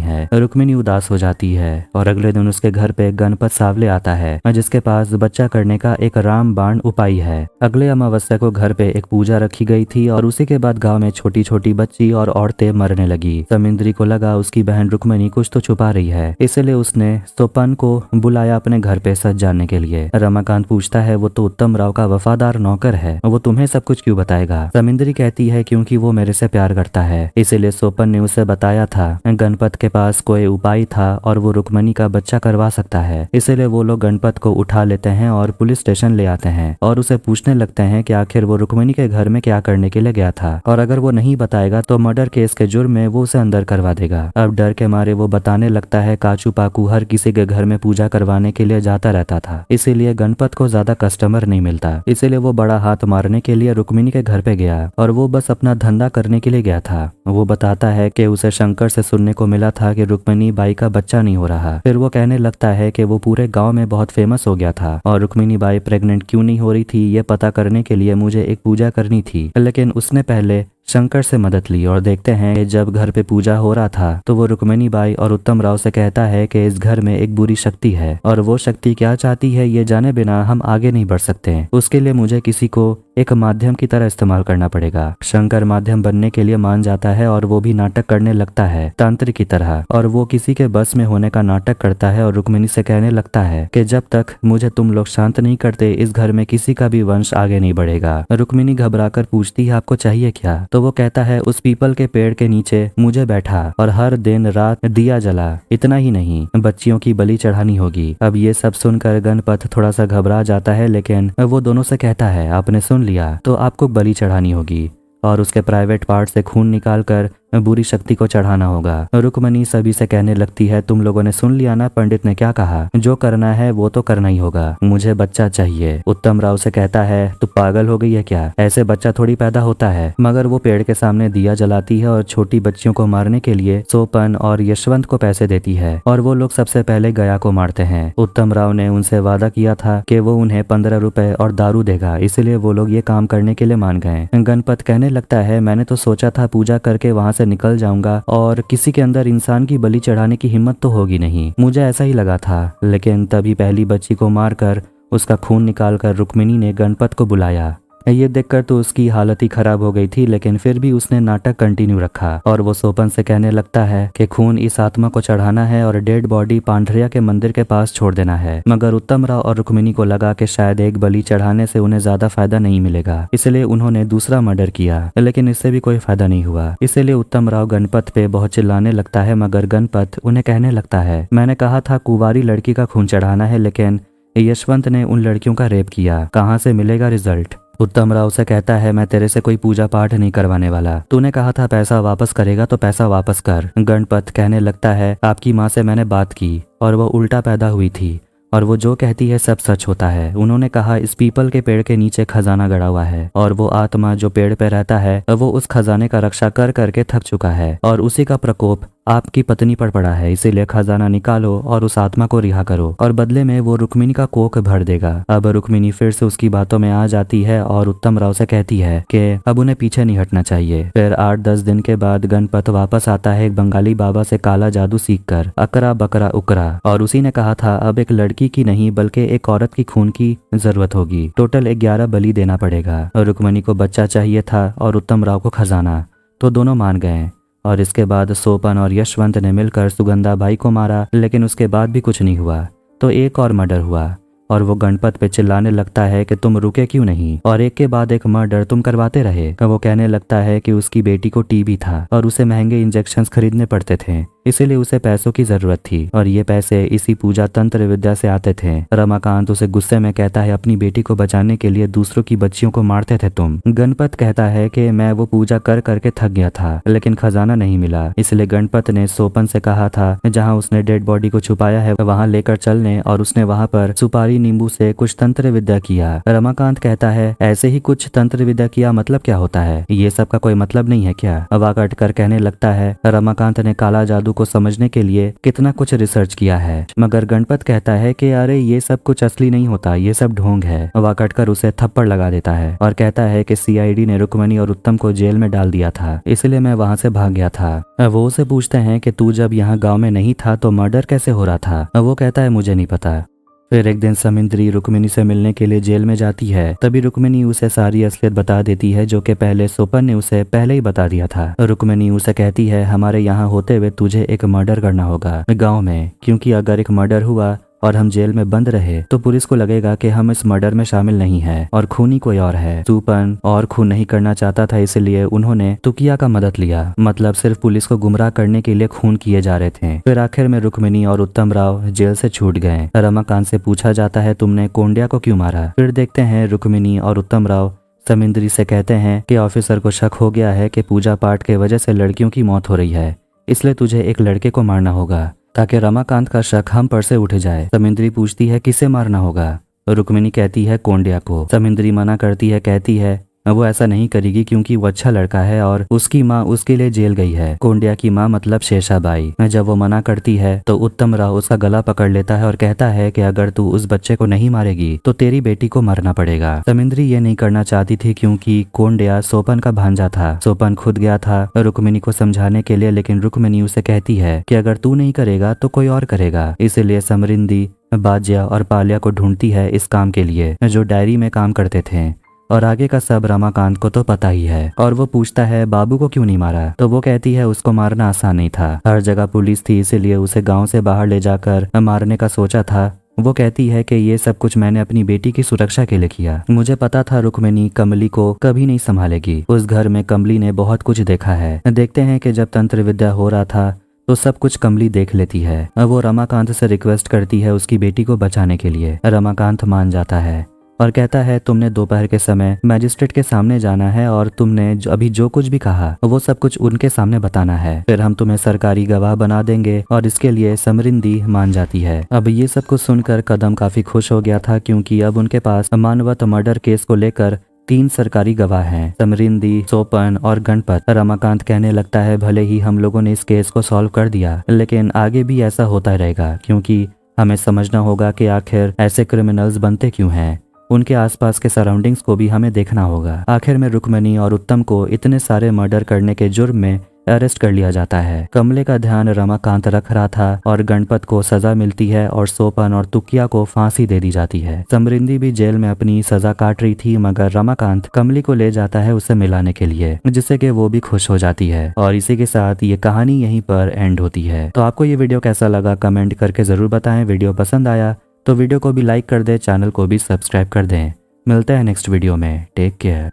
है। रुक्मिणी उदास हो जाती है और अगले दिन उसके घर पे गणपत सावले आता है, जिसके पास बच्चा करने का एक रामबाण उपाय है। अगले अमावस्या को घर पे एक पूजा रखी गई थी और उसी के बाद गाँव में छोटी छोटी बच्ची और औरतें मरने लगी। समिंदरी को लगा उसकी बहन रुक्मिणी कुछ तो छुपा रही है, इसलिए उसने सोपन को बुलाया अपने घर पे सच जानने के लिए। रमाकांत पूछता है वो तो उत्तम राव का वफादार नौकर है, वो तुम्हें सब कुछ क्यों बताएगा? समिंदरी कहती है क्योंकि वो मेरे से प्यार करता है, इसीलिए सोपन ने उसे बताया था गणपत के पास कोई उपाय था और वो रुक्मिणी का बच्चा करवा सकता है। इसीलिए वो लोग गणपत को उठा लेते हैं और पुलिस स्टेशन ले आते हैं और उसे पूछने लगते हैं कि आखिर वो रुक्मिणी के घर में क्या करने के लिए गया था, और अगर वो नहीं बताएगा तो मर्डर केस के जुर्म में वो उसे अंदर करवा देगा। अब डर के मारे वो बताने लगता है काचू पाकू हर किसी के घर में पूजा करवाने के लिए जाता रहता था, इसीलिए गणपत को ज्यादा कस्टमर नहीं मिलता, इसीलिए वो बड़ा हाथ मारने के लिए रुक्मिणी के घर पे गया और वो बस अपना धंधा करने के लिए गया था। वो बताता है कि उसे शंकर से सुनने को मिला था कि रुक्मिणी बाई का बच्चा नहीं हो रहा। फिर वो कहने लगता है कि वो पूरे गांव में बहुत फेमस हो गया था और रुक्मिणी बाई प्रेग्नेंट क्यों नहीं हो रही थी ये पता करने के लिए मुझे एक पूजा करनी थी, लेकिन उसने पहले शंकर से मदद ली। और देखते हैं कि जब घर पे पूजा हो रहा था तो वो रुक्मिणी बाई और उत्तम राव से कहता है कि इस घर में एक बुरी शक्ति है और वो शक्ति क्या चाहती है ये जाने बिना हम आगे नहीं बढ़ सकते। उसके लिए मुझे किसी को एक माध्यम की तरह इस्तेमाल करना पड़ेगा। शंकर माध्यम बनने के लिए मान जाता है और वो भी नाटक करने लगता है तांत्रिक की तरह, और वो किसी के बस में होने का नाटक करता है और रुक्मिणी से कहने लगता है कि जब तक मुझे तुम लोग शांत नहीं करते इस घर में किसी का भी वंश आगे नहीं बढ़ेगा। रुक्मिणी घबराकर पूछती है आपको चाहिए क्या? तो वो कहता है उस पीपल के पेड़ के नीचे मुझे बैठा और हर दिन रात दिया जला, इतना ही नहीं बच्चियों की बलि चढ़ानी होगी। अब ये सब सुनकर गणपत थोड़ा सा घबरा जाता है, लेकिन वो दोनों से कहता है आपने सुन लिया तो आपको बलि चढ़ानी होगी और उसके प्राइवेट पार्ट से खून निकालकर बुरी शक्ति को चढ़ाना होगा। रुक्मिणी सभी से कहने लगती है तुम लोगों ने सुन लिया ना, पंडित ने क्या कहा, जो करना है वो तो करना ही होगा, मुझे बच्चा चाहिए। उत्तम राव से कहता है तू पागल हो गई है क्या, ऐसे बच्चा थोड़ी पैदा होता है। मगर वो पेड़ के सामने दिया जलाती है और छोटी बच्चियों को मारने के लिए सोपन और यशवंत को पैसे देती है और वो लोग सबसे पहले गया को मारते हैं। उत्तम राव ने उनसे वादा किया था कि वो उन्हें 15 रुपए और दारू देगा, इसलिए वो लोग ये काम करने के लिए मान गए। गणपत कहने लगता है मैंने तो सोचा था पूजा करके वहाँ से निकल जाऊंगा और किसी के अंदर इंसान की बलि चढ़ाने की हिम्मत तो होगी नहीं, मुझे ऐसा ही लगा था। लेकिन तभी पहली बच्ची को मारकर उसका खून निकालकर रुक्मिणी ने गणपत को बुलाया। ये देखकर तो उसकी हालत ही खराब हो गई थी, लेकिन फिर भी उसने नाटक कंटिन्यू रखा और वो सोपन से कहने लगता है कि खून इस आत्मा को चढ़ाना है और डेड बॉडी पांढरिया के मंदिर के पास छोड़ देना है। मगर उत्तम राव और रुक्मिणी को लगा कि शायद एक बलि चढ़ाने से उन्हें ज्यादा फायदा नहीं मिलेगा, इसलिए उन्होंने दूसरा मर्डर किया, लेकिन इससे भी कोई फायदा नहीं हुआ। इसलिए उत्तम राव गणपत पे बहुत चिल्लाने लगता है, मगर गणपत उन्हें कहने लगता है मैंने कहा था कुंवारी लड़की का खून चढ़ाना है, लेकिन यशवंत ने उन लड़कियों का रेप किया, कहाँ से मिलेगा रिजल्ट? उत्तम राव से कहता है मैं तेरे से कोई पूजा पाठ नहीं करवाने वाला, तूने कहा था पैसा वापस करेगा तो पैसा वापस कर। गणपत कहने लगता है आपकी माँ से मैंने बात की और वो उल्टा पैदा हुई थी और वो जो कहती है सब सच होता है। उन्होंने कहा इस पीपल के पेड़ के नीचे खजाना गड़ा हुआ है और वो आत्मा जो पेड़ पे रहता है वो उस खजाने का रक्षा कर करके थक चुका है और उसी का प्रकोप आपकी पत्नी पर पड़ा है, इसीलिए खजाना निकालो और उस आत्मा को रिहा करो और बदले में वो रुक्मिणी का कोख भर देगा। अब रुक्मिणी फिर से उसकी बातों में आ जाती है और उत्तम राव से कहती है कि अब उन्हें पीछे नहीं हटना चाहिए। फिर 8-10 दिन के बाद गणपत वापस आता है एक बंगाली बाबा से काला जादू सीखकर, अकरा बकरा उकरा, और उसी ने कहा था अब एक लड़की की नहीं बल्कि एक औरत की खून की जरूरत होगी। टोटल 11 बलि देना पड़ेगा। रुक्मिणी को बच्चा चाहिए था और उत्तम राव को खजाना, तो दोनों मान गए। और इसके बाद सोपन और यशवंत ने मिलकर सुगंधा बाई को मारा, लेकिन उसके बाद भी कुछ नहीं हुआ तो एक और मर्डर हुआ और वो गणपत पे चिल्लाने लगता है कि तुम रुके क्यों नहीं, और एक के बाद एक मर्डर तुम करवाते रहे। वो कहने लगता है कि उसकी बेटी को टीबी था और उसे महंगे इंजेक्शंस खरीदने पड़ते थे, इसीलिए उसे पैसों की जरूरत थी और ये पैसे इसी पूजा तंत्र विद्या से आते थे। रमाकांत उसे गुस्से में कहता है अपनी बेटी को बचाने के लिए दूसरों की बच्चियों को मारते थे तुम। गणपत कहता है कि मैं वो पूजा कर करके थक गया था लेकिन खजाना नहीं मिला, इसलिए गणपत ने सोपन से कहा था जहाँ उसने डेड बॉडी को छुपाया है वहाँ लेकर चलने, और उसने वहाँ पर सुपारी नींबू से कुछ तंत्र विद्या किया। रमाकांत कहता है ऐसे ही कुछ तंत्र विद्या किया मतलब क्या होता है, ये सब का कोई मतलब नहीं है क्या। अवाक अटकर कहने लगता है रमाकांत ने काला जादू को समझने के लिए कितना कुछ रिसर्च किया है, मगर गणपत कहता है कि अरे ये सब कुछ असली नहीं होता, ये सब ढोंग है। वाकटकर उसे थप्पड़ लगा देता है और कहता है कि सीआईडी ने रुक्मिणी और उत्तम को जेल में डाल दिया था, इसलिए मैं वहां से भाग गया था। वो उसे पूछते हैं कि तू जब यहाँ गाँव में नहीं था तो मर्डर कैसे हो रहा था। वो कहता है मुझे नहीं पता। फिर एक दिन समिंद्री रुक्मिणी से मिलने के लिए जेल में जाती है, तभी रुक्मिणी उसे सारी असलियत बता देती है जो कि पहले सोपन ने उसे पहले ही बता दिया था। रुक्मिणी उसे कहती है हमारे यहाँ होते हुए तुझे एक मर्डर करना होगा गांव में, क्योंकि अगर एक मर्डर हुआ और हम जेल में बंद रहे तो पुलिस को लगेगा कि हम इस मर्डर में शामिल नहीं है और खूनी कोई और है। सोपन और खून नहीं करना चाहता था, इसलिए उन्होंने तुकिया का मदद लिया, मतलब सिर्फ पुलिस को गुमराह करने के लिए खून किए जा रहे थे। फिर आखिर में रुक्मिणी और उत्तम राव जेल से छूट गए। रमाकांत से पूछा जाता है तुमने कोंडिया को क्यों मारा। फिर देखते हैं रुक्मिणी और उत्तम राव समिंद्री से कहते हैं कि ऑफिसर को शक हो गया है कि पूजा पाठ के वजह से लड़कियों की मौत हो रही है, इसलिए तुझे एक लड़के को मारना होगा ताकि रमाकांत का शक हम पर से उठ जाए। समिंद्री पूछती है किसे मारना होगा। रुक्मिणी कहती है कोंडिया को। समिंद्री मना करती है, कहती है वो ऐसा नहीं करेगी क्योंकि वो अच्छा लड़का है और उसकी माँ उसके लिए जेल गई है। कोंडिया की माँ मतलब शेषाबाई। जब वो मना करती है तो उत्तम राव उसका गला पकड़ लेता है और कहता है कि अगर तू उस बच्चे को नहीं मारेगी तो तेरी बेटी को मरना पड़ेगा। समिंद्री ये नहीं करना चाहती थी क्योंकि कोंडिया सोपन का भांजा था। सोपन खुद गया था रुक्मिणी को समझाने के लिए, लेकिन रुक्मिणी उसे कहती है कि अगर तू नहीं करेगा तो कोई और करेगा। इसलिए समरिंदी बाज्या और पालिया को ढूंढती है इस काम के लिए जो डायरी में काम करते थे, और आगे का सब रमाकांत को तो पता ही है। और वो पूछता है बाबू को क्यों नहीं मारा, तो वो कहती है उसको मारना आसान नहीं था, हर जगह पुलिस थी इसीलिए उसे गांव से बाहर ले जाकर मारने का सोचा था। वो कहती है कि ये सब कुछ मैंने अपनी बेटी की सुरक्षा के लिए किया। मुझे पता था रुक्मिणी कमली को कभी नहीं संभालेगी। उस घर में कमली ने बहुत कुछ देखा है। देखते हैं कि जब तंत्र विद्या हो रहा था तो सब कुछ कमली देख लेती है। वो रमाकांत से रिक्वेस्ट करती है उसकी बेटी को बचाने के लिए। रमाकांत मान जाता है और कहता है तुमने दोपहर के समय मैजिस्ट्रेट के सामने जाना है और तुमने अभी जो कुछ भी कहा वो सब कुछ उनके सामने बताना है, फिर हम तुम्हें सरकारी गवाह बना देंगे। और इसके लिए समरिंदी मान जाती है। अब ये सब कुछ सुनकर कदम काफी खुश हो गया था क्योंकि अब उनके पास मानवत मर्डर केस को लेकर 3 सरकारी गवाह हैं, समरिंदी, सोपन और गणपत। रमाकांत कहने लगता है भले ही हम लोगों ने इस केस को सॉल्व कर दिया लेकिन आगे भी ऐसा होता रहेगा क्योंकि हमें समझना होगा कि आखिर ऐसे क्रिमिनल्स बनते क्यों हैं। उनके आसपास के सराउंडिंग्स को भी हमें देखना होगा। आखिर में रुक्मिणी और उत्तम को इतने सारे मर्डर करने के जुर्म में अरेस्ट कर लिया जाता है। कमले का ध्यान रमाकांत रख रहा था और गणपत को सजा मिलती है और सोपन और तुकिया को फांसी दे दी जाती है। समरिंदी भी जेल में अपनी सजा काट रही थी मगर रमाकांत कमली को ले जाता है उसे मिलाने के लिए, जिससे कि वो भी खुश हो जाती है। और इसी के साथ ये कहानी यहीं पर एंड होती है। तो आपको ये वीडियो कैसा लगा कमेंट करके जरूर बताएं। वीडियो पसंद आया तो वीडियो को भी लाइक कर दें, चैनल को भी सब्सक्राइब कर दें। मिलते हैं नेक्स्ट वीडियो में। Take care.